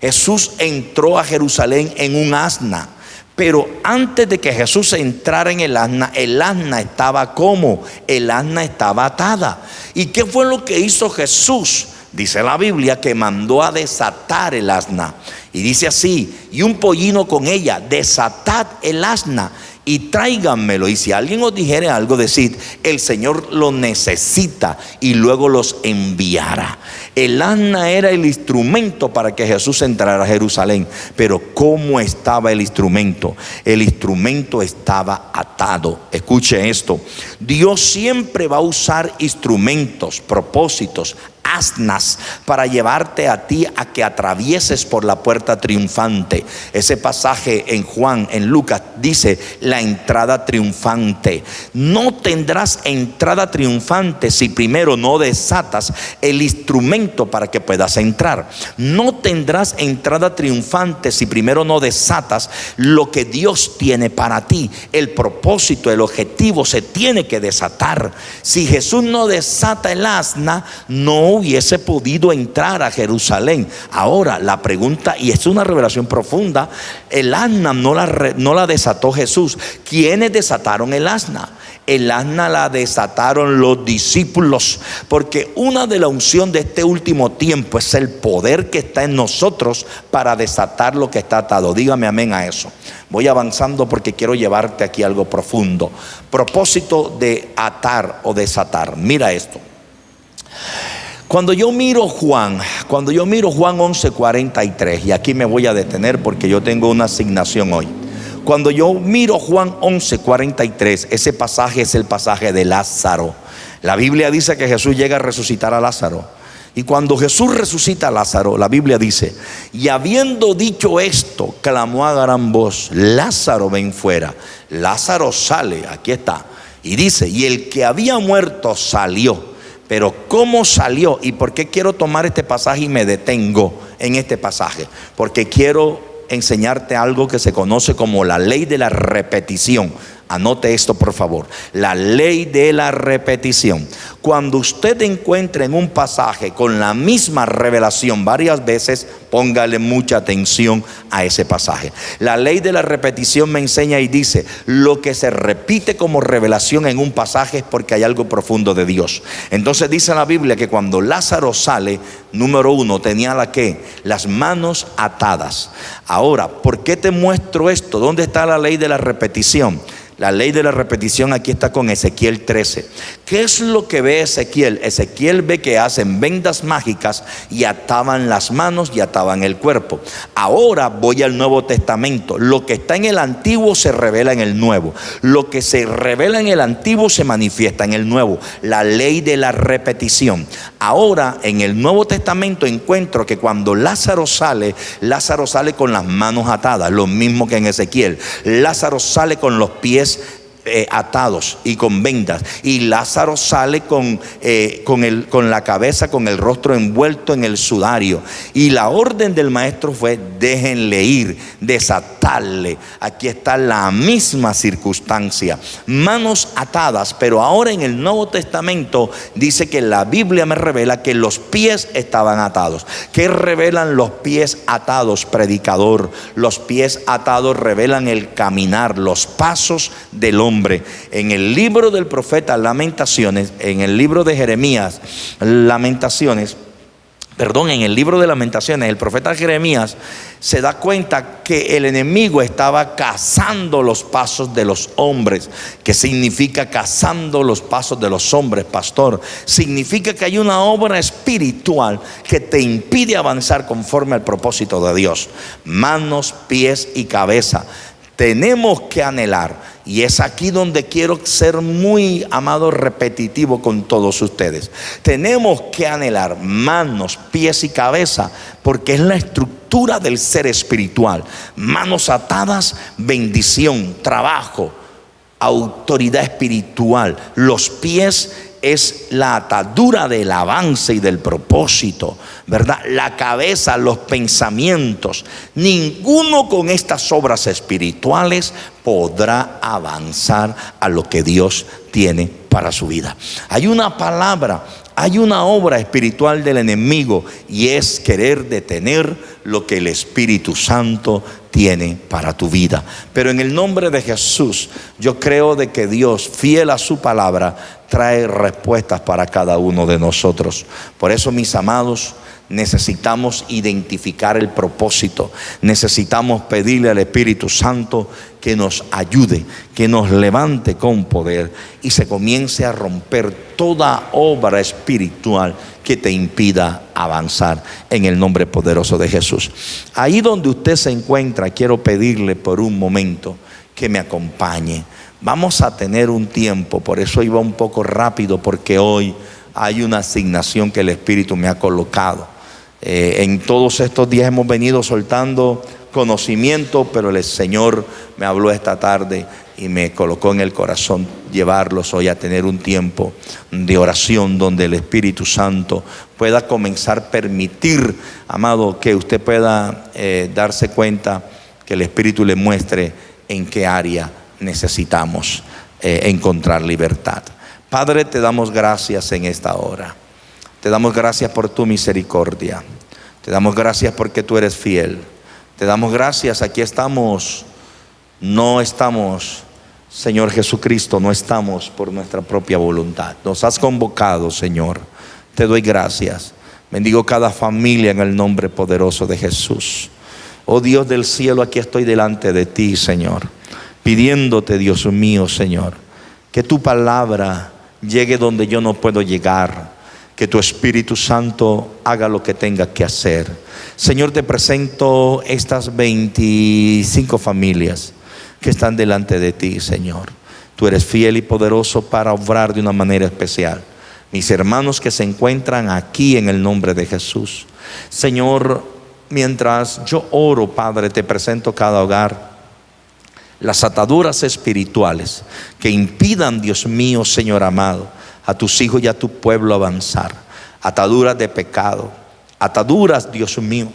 Jesús entró a Jerusalén en un asna. Pero antes de que Jesús entrara en el asna estaba ¿cómo? El asna estaba atada. ¿Y qué fue lo que hizo Jesús? Dice la Biblia que mandó a desatar el asna. Y dice así: y un pollino con ella, desatad el asna y tráiganmelo. Y si alguien os dijere algo, decid: el Señor lo necesita, y luego los enviará. El asna era el instrumento para que Jesús entrara a Jerusalén. Pero ¿cómo estaba el instrumento? El instrumento estaba atado. Escuche esto: Dios siempre va a usar instrumentos, propósitos, asnas para llevarte a ti a que atravieses por la puerta triunfante. Ese pasaje en Juan, en Lucas, dice la entrada triunfante. No tendrás entrada triunfante si primero no desatas el instrumento para que puedas entrar. No tendrás entrada triunfante si primero no desatas lo que Dios tiene para ti. El propósito, el objetivo se tiene que desatar. Si Jesús no desata el asna, no hubiese podido entrar a Jerusalén. Ahora la pregunta, y es una revelación profunda: el asna no la desató Jesús. ¿Quiénes desataron el asna? El asna la desataron los discípulos, porque una de la unción de este último tiempo es el poder que está en nosotros para desatar lo que está atado. Dígame amén a eso. Voy avanzando porque quiero llevarte aquí algo profundo. Propósito de atar o desatar. Mira esto. Cuando yo miro Juan 11:43, y aquí me voy a detener porque yo tengo una asignación hoy. Cuando yo miro Juan 11:43, ese pasaje es el pasaje de Lázaro. La Biblia dice que Jesús llega a resucitar a Lázaro. Y cuando Jesús resucita a Lázaro, la Biblia dice: y habiendo dicho esto, clamó a gran voz: Lázaro, ven fuera. Lázaro sale, aquí está. Y dice: y el que había muerto salió. Pero ¿cómo salió? ¿Y por qué quiero tomar este pasaje y me detengo en este pasaje? Porque quiero enseñarte algo que se conoce como la ley de la repetición. Anote esto, por favor: la ley de la repetición. Cuando usted encuentre en un pasaje con la misma revelación varias veces, póngale mucha atención a ese pasaje. La ley de la repetición me enseña y dice: lo que se repite como revelación en un pasaje es porque hay algo profundo de Dios. Entonces dice la Biblia que cuando Lázaro sale, número uno, tenía las manos atadas. Ahora, ¿por qué te muestro esto? ¿Dónde está la ley de la repetición? La ley de la repetición aquí está con Ezequiel 13. ¿Qué es lo que ve Ezequiel? Ezequiel ve que hacen vendas mágicas y ataban las manos y ataban el cuerpo. Ahora voy al Nuevo Testamento. Lo que está en el Antiguo se revela en el Nuevo. Lo que se revela en el Antiguo se manifiesta en el Nuevo. La ley de la repetición. Ahora en el Nuevo Testamento encuentro que cuando Lázaro sale con las manos atadas, lo mismo que en Ezequiel. Lázaro sale con los pies atados y con vendas, y Lázaro sale con la cabeza, con el rostro envuelto en el sudario. Y la orden del maestro fue: déjenle ir, desatarle. Aquí está la misma circunstancia, manos atadas. Pero ahora en el Nuevo Testamento dice que la Biblia me revela que los pies estaban atados. ¿Qué revelan los pies atados, predicador? Los pies atados revelan el caminar, los pasos del hombre. En el libro del profeta Lamentaciones, en el libro de Jeremías, en el libro de Lamentaciones, el profeta Jeremías se da cuenta que el enemigo estaba cazando los pasos de los hombres. ¿Qué significa cazando los pasos de los hombres, pastor? Significa que hay una obra espiritual que te impide avanzar conforme al propósito de Dios. Manos, pies y cabeza. Tenemos que anhelar, y es aquí donde quiero ser muy, amado, repetitivo con todos ustedes. Tenemos que anhelar manos, pies y cabeza, porque es la estructura del ser espiritual. Manos atadas, bendición, trabajo, autoridad espiritual. Los pies es la atadura del avance y del propósito, ¿verdad? La cabeza, los pensamientos. Ninguno con estas obras espirituales podrá avanzar a lo que Dios tiene para su vida. Hay una palabra, hay una obra espiritual del enemigo, y es querer detener lo que el Espíritu Santo tiene para tu vida. Pero en el nombre de Jesús, yo creo de que Dios, fiel a su palabra, trae respuestas para cada uno de nosotros. Por eso, mis amados, necesitamos identificar el propósito. Necesitamos pedirle al Espíritu Santo que nos ayude, que nos levante con poder y se comience a romper toda obra espiritual que te impida avanzar, en el nombre poderoso de Jesús. Ahí donde usted se encuentra, quiero pedirle por un momento que me acompañe. Vamos a tener un tiempo, por eso iba un poco rápido, porque hoy hay una asignación que el Espíritu me ha colocado. En todos estos días hemos venido soltando conocimiento, pero el Señor me habló esta tarde y me colocó en el corazón llevarlos hoy a tener un tiempo de oración donde el Espíritu Santo pueda comenzar a permitir, amado, que usted pueda darse cuenta, que el Espíritu le muestre en qué área necesitamos encontrar libertad. Padre, te damos gracias en esta hora. Te damos gracias por tu misericordia. Te damos gracias porque tú eres fiel. Te damos gracias. Aquí estamos. No estamos, Señor Jesucristo, no estamos por nuestra propia voluntad. Nos has convocado, Señor. Te doy gracias. Bendigo cada familia en el nombre poderoso de Jesús. Oh Dios del cielo, aquí estoy delante de ti, Señor, pidiéndote, Dios mío, Señor, que tu palabra llegue donde yo no puedo llegar. Que tu Espíritu Santo haga lo que tenga que hacer. Señor, te presento estas 25 familias que están delante de ti, Señor. Tú eres fiel y poderoso para obrar de una manera especial. Mis hermanos que se encuentran aquí, en el nombre de Jesús, Señor, mientras yo oro, Padre, te presento cada hogar. Las ataduras espirituales que impidan, Dios mío, Señor amado, a tus hijos y a tu pueblo avanzar. Ataduras de pecado, ataduras, Dios mío,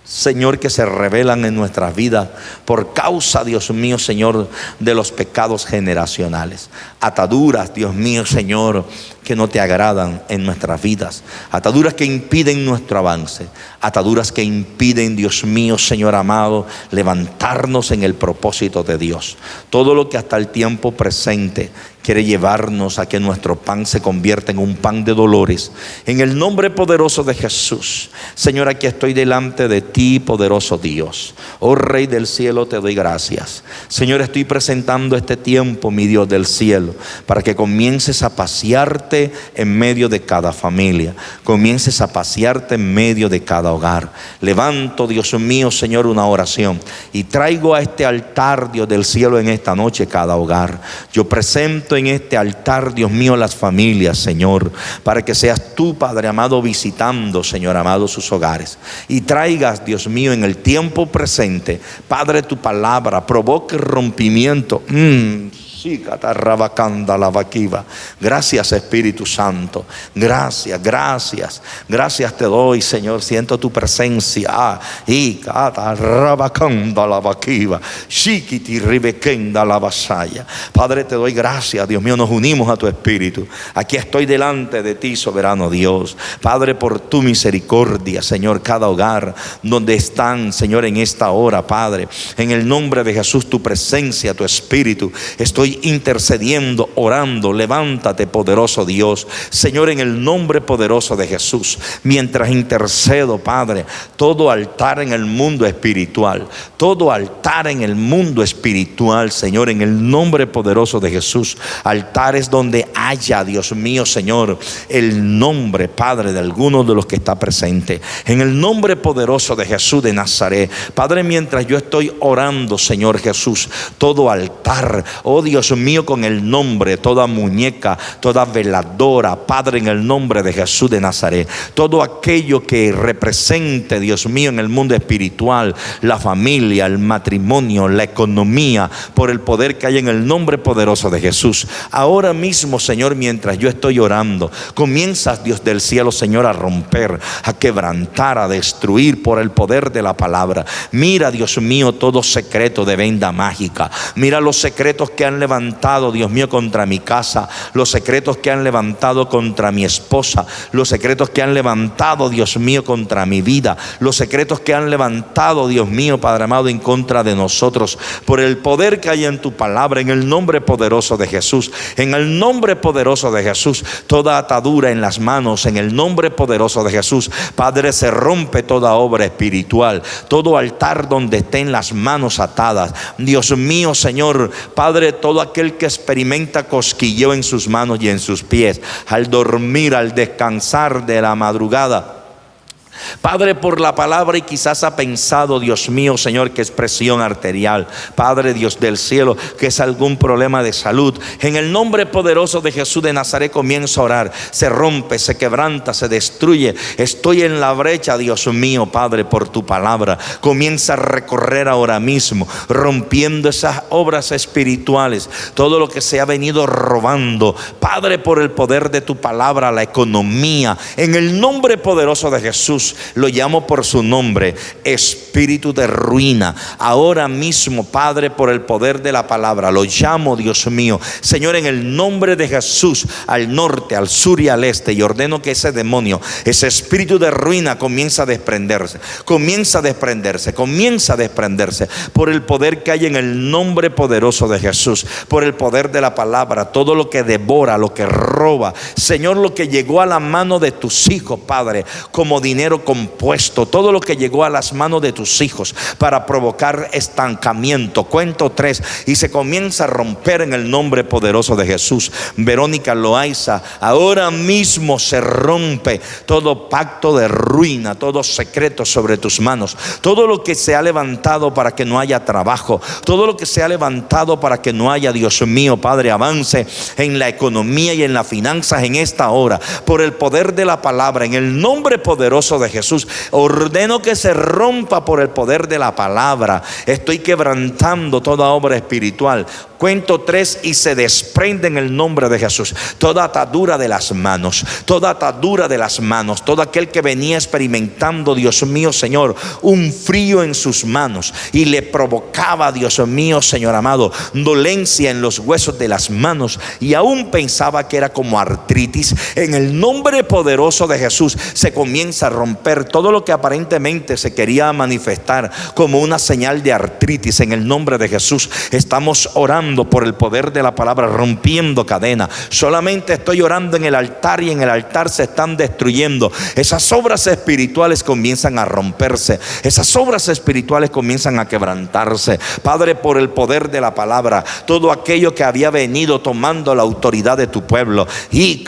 Señor, que se revelan en nuestras vidas por causa, Dios mío, Señor, de los pecados generacionales. Ataduras, Dios mío, Señor, que no te agradan en nuestras vidas. Ataduras que impiden nuestro avance. Ataduras que impiden, Dios mío, Señor amado, levantarnos en el propósito de Dios. Todo lo que hasta el tiempo presente quiere llevarnos a que nuestro pan se convierta en un pan de dolores. En el nombre poderoso de Jesús, Señor, aquí estoy delante de ti, poderoso Dios. Oh Rey del cielo, te doy gracias. Señor, estoy presentando este tiempo, mi Dios del cielo, para que comiences a pasearte en medio de cada familia. Comiences a pasearte en medio de cada hogar. Levanto, Dios mío, Señor, una oración y traigo a este altar, Dios del cielo, en esta noche cada hogar. Yo presento en este altar, Dios mío, las familias, Señor, para que seas tú, Padre amado, visitando, Señor amado, sus hogares, y traigas, Dios mío, en el tiempo presente, Padre, tu palabra provoque rompimiento. Gracias, Espíritu Santo. Gracias, gracias. Gracias te doy, Señor. Siento tu presencia. Padre, te doy gracias, Dios mío. Nos unimos a tu Espíritu. Aquí estoy delante de ti, soberano Dios. Padre, por tu misericordia, Señor, cada hogar donde están, Señor, en esta hora, Padre, en el nombre de Jesús, tu presencia, tu Espíritu. Estoy intercediendo, orando. Levántate, poderoso Dios, Señor, en el nombre poderoso de Jesús. Mientras intercedo, Padre, todo altar en el mundo espiritual, todo altar en el mundo espiritual, Señor, en el nombre poderoso de Jesús. Altares donde haya, Dios mío, Señor, el nombre, Padre, de alguno de los que está presente, en el nombre poderoso de Jesús de Nazaret. Padre, mientras yo estoy orando, Señor Jesús, todo altar, oh Dios mío, con el nombre, toda muñeca, toda veladora, Padre, en el nombre de Jesús de Nazaret, todo aquello que represente, Dios mío, en el mundo espiritual, la familia, el matrimonio, la economía, por el poder que hay en el nombre poderoso de Jesús. Ahora mismo, Señor, mientras yo estoy orando, comienzas, Dios del cielo, Señor, a romper, a quebrantar, a destruir por el poder de la palabra. Mira, Dios mío, todo secreto de venda mágica. Mira los secretos que han levantado, Dios mío, contra mi casa, los secretos que han levantado contra mi esposa, los secretos que han levantado, Dios mío, contra mi vida, los secretos que han levantado, Dios mío, Padre amado, en contra de nosotros, por el poder que hay en tu palabra, en el nombre poderoso de Jesús, en el nombre poderoso de Jesús. Toda atadura en las manos, en el nombre poderoso de Jesús, Padre, se rompe toda obra espiritual, todo altar donde estén las manos atadas, Dios mío, Señor, Padre, todo aquel que experimenta cosquilleo en sus manos y en sus pies, al dormir, al descansar de la madrugada, Padre, por la palabra, y quizás ha pensado, Dios mío, Señor, que es presión arterial, Padre Dios del cielo, que es algún problema de salud. En el nombre poderoso de Jesús de Nazaret comienzo a orar. Se rompe, se quebranta, se destruye. Estoy en la brecha, Dios mío, Padre, por tu palabra. Comienza a recorrer ahora mismo, rompiendo esas obras espirituales, todo lo que se ha venido robando, Padre, por el poder de tu palabra, la economía. En el nombre poderoso de Jesús, lo llamo por su nombre, espíritu de ruina. Ahora mismo, Padre, por el poder de la palabra, lo llamo, Dios mío, Señor, en el nombre de Jesús, al norte, al sur y al este, y ordeno que ese demonio, ese espíritu de ruina comienza a desprenderse, comienza a desprenderse, comienza a desprenderse, por el poder que hay en el nombre poderoso de Jesús, por el poder de la palabra. Todo lo que devora, lo que roba, Señor, lo que llegó a la mano de tus hijos, Padre, como dinero dinero compuesto, todo lo que llegó a las manos de tus hijos para provocar estancamiento. Cuento 3 y se comienza a romper en el nombre poderoso de Jesús. Verónica Loaiza, ahora mismo se rompe todo pacto de ruina, todo secreto sobre tus manos, todo lo que se ha levantado para que no haya trabajo, todo lo que se ha levantado para que no haya, Dios mío, Padre, avance en la economía y en las finanzas en esta hora, por el poder de la palabra, en el nombre poderoso de Jesús. Ordeno que se rompa por el poder de la palabra. Estoy quebrantando toda obra espiritual. Cuento 3 y se desprende en el nombre de Jesús toda atadura de las manos, toda atadura de las manos, todo aquel que venía experimentando, Dios mío, Señor, un frío en sus manos y le provocaba, Dios mío, Señor amado, dolencia en los huesos de las manos y aún pensaba que era como artritis. En el nombre poderoso de Jesús se comienza a romper todo lo que aparentemente se quería manifestar como una señal de artritis. En el nombre de Jesús estamos orando por el poder de la palabra, rompiendo cadenas. Solamente estoy orando en el altar y en el altar se están destruyendo. Esas obras espirituales comienzan a romperse, esas obras espirituales comienzan a quebrantarse. Padre, por el poder de la palabra, todo aquello que había venido tomando la autoridad de tu pueblo y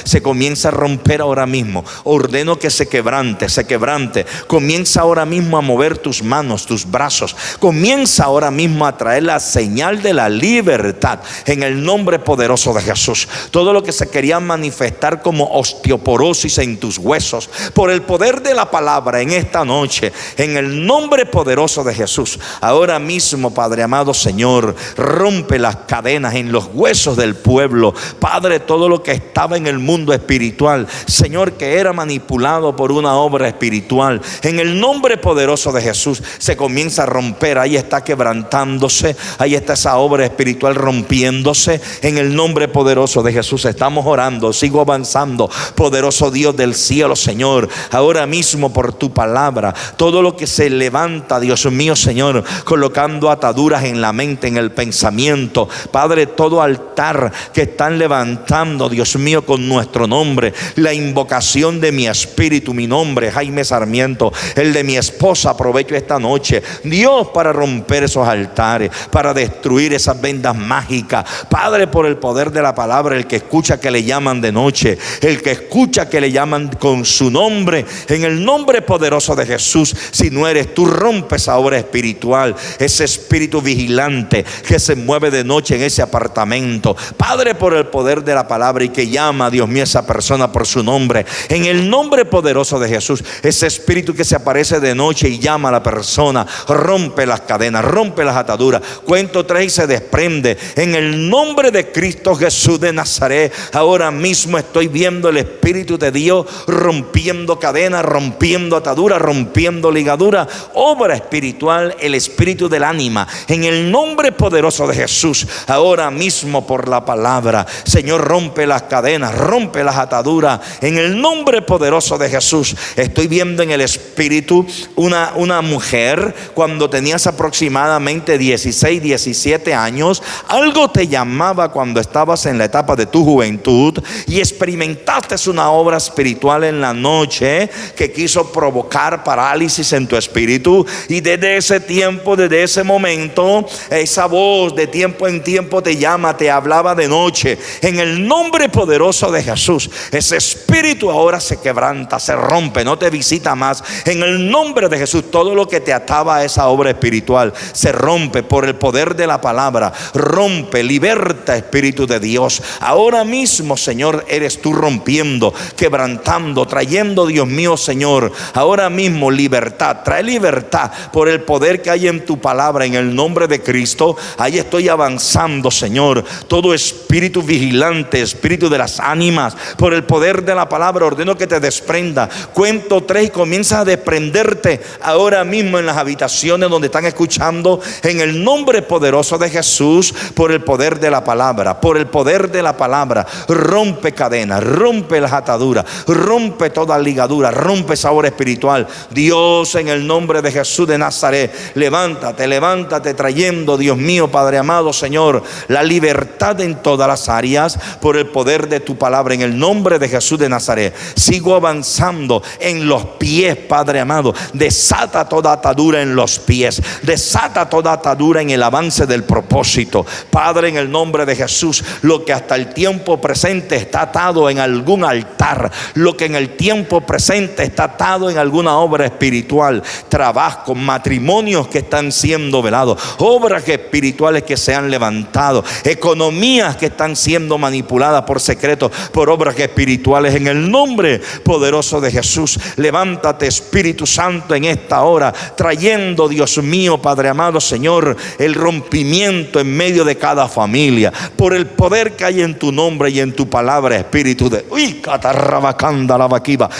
se comienza a romper ahora mismo. Ordeno que se quebrante, se quebrante. Comienza ahora mismo a mover tus manos, tus brazos. Comienza ahora mismo a traer la señal de la libertad en el nombre poderoso de Jesús. Todo lo que se quería manifestar como osteoporosis en tus huesos, por el poder de la palabra en esta noche, en el nombre poderoso de Jesús, ahora mismo, Padre amado, Señor, rompe las cadenas en los huesos del pueblo. Padre, todo lo que estaba en el mundo espiritual, Señor, que era manipulado por una obra espiritual, en el nombre poderoso de Jesús se comienza a romper. Ahí está quebrantándose, ahí está esa obra espiritual rompiéndose en el nombre poderoso de Jesús. Estamos orando, sigo avanzando, poderoso Dios del cielo, Señor, ahora mismo por tu palabra, todo lo que se levanta, Dios mío, Señor, colocando ataduras en la mente, en el pensamiento, Padre, todo altar que están levantando, Dios mío, con nuestro nombre, la invocación de mi espíritu, mi nombre, Jaime Sarmiento, el de mi esposa, aprovecho esta noche, Dios, para romper esos altares, para destruir esas vendas mágicas. Padre, por el poder de la palabra, el que escucha que le llaman de noche, el que escucha que le llaman con su nombre, en el nombre poderoso de Jesús, si no eres tú, rompe esa obra espiritual, ese espíritu vigilante que se mueve de noche en ese apartamento. Padre, por el poder de la palabra y que llama, Dios mío, esa persona por su nombre, en el nombre poderoso de Jesús, ese espíritu que se aparece de noche y llama a la persona, rompe las cadenas, rompe las ataduras. Cuento 3 y se desprende en el nombre de Cristo Jesús de Nazaret. Ahora mismo estoy viendo el Espíritu de Dios rompiendo cadenas, rompiendo ataduras, rompiendo ligaduras, obra espiritual, el espíritu del ánima, en el nombre poderoso de Jesús. Ahora mismo por la palabra, Señor, rompe las cadenas, rompe las ataduras, en el nombre poderoso de Jesús. Estoy viendo en el espíritu una mujer, cuando tenías aproximadamente 16, 17 años, algo te llamaba cuando estabas en la etapa de tu juventud y experimentaste una obra espiritual en la noche que quiso provocar parálisis en tu espíritu, y desde ese tiempo, desde ese momento, esa voz de tiempo en tiempo te llama, te hablaba de noche. En el nombre poderoso de Jesús, ese espíritu ahora se quebranta, se rompe, no te visita más. En el nombre de Jesús, todo lo que te ataba a esa obra espiritual se rompe por el poder de la palabra. Rompe, liberta, Espíritu de Dios. Ahora mismo, Señor, eres tú rompiendo, quebrantando, trayendo, Dios mío, Señor, ahora mismo libertad. Trae libertad por el poder que hay en tu palabra, en el nombre de Cristo. Ahí estoy avanzando, Señor. Todo espíritu vigilante, espíritu de las ánimas, por el poder de la palabra, ordeno que te desprenda. Cuento 3 y comienza a desprenderte ahora mismo en las habitaciones donde están escuchando, en el nombre poderoso de Jesús, por el poder de la palabra, por el poder de la palabra. Rompe cadenas, rompe las ataduras, rompe toda ligadura, rompe esa obra espiritual. Dios, en el nombre de Jesús de Nazaret, levántate, levántate, trayendo, Dios mío, Padre amado, Señor, la libertad en todas las áreas, por el poder de tu palabra, en el nombre de Jesús de Nazaret. alcanzaré. Sigo avanzando en los pies, Padre amado. Desata toda atadura en los pies. Desata toda atadura en el avance del propósito. Padre, en el nombre de Jesús, lo que hasta el tiempo presente está atado en algún altar, lo que en el tiempo presente está atado en alguna obra espiritual, trabajo, matrimonios que están siendo velados, obras espirituales que se han levantado, economías que están siendo manipuladas por secretos, por obras espirituales, en el nombre poderoso de Jesús. Levántate, Espíritu Santo, en esta hora, trayendo, Dios mío, Padre amado, Señor, el rompimiento en medio de cada familia, por el poder que hay en tu nombre y en tu palabra, Espíritu de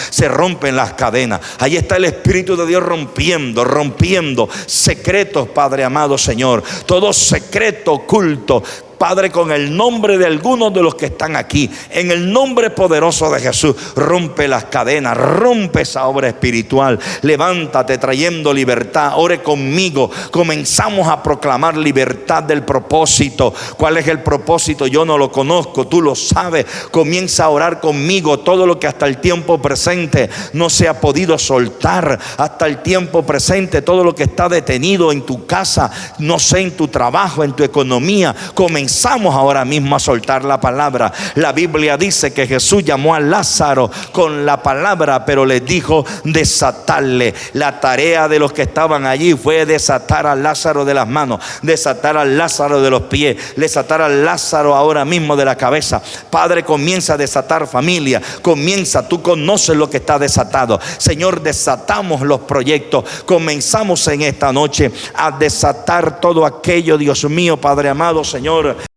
se rompen las cadenas. Ahí está el Espíritu de Dios rompiendo secretos, Padre amado, Señor, todo secreto oculto, Padre, con el nombre de algunos de los que están aquí, en el nombre poderoso de Jesús, rompe las cadenas, rompe esa obra espiritual. Levántate trayendo libertad. Ore conmigo. Comenzamos a proclamar libertad del propósito. ¿Cuál es el propósito? Yo no lo conozco, tú lo sabes. Comienza a orar conmigo. Todo lo que hasta el tiempo presente no se ha podido soltar, hasta el tiempo presente, todo lo que está detenido en tu casa, no sé, en tu trabajo, en tu economía, comenzamos ahora mismo a soltar la palabra. La Biblia dice que Jesús llamó a Lázaro con la palabra, pero les dijo desatarle. La tarea de los que estaban allí fue desatar a Lázaro de las manos, desatar a Lázaro de los pies, desatar a Lázaro ahora mismo de la cabeza. Padre, comienza a desatar familia, comienza, tú conoces lo que está desatado. Señor, desatamos los proyectos, comenzamos en esta noche a desatar todo aquello, Dios mío, Padre amado, Señor,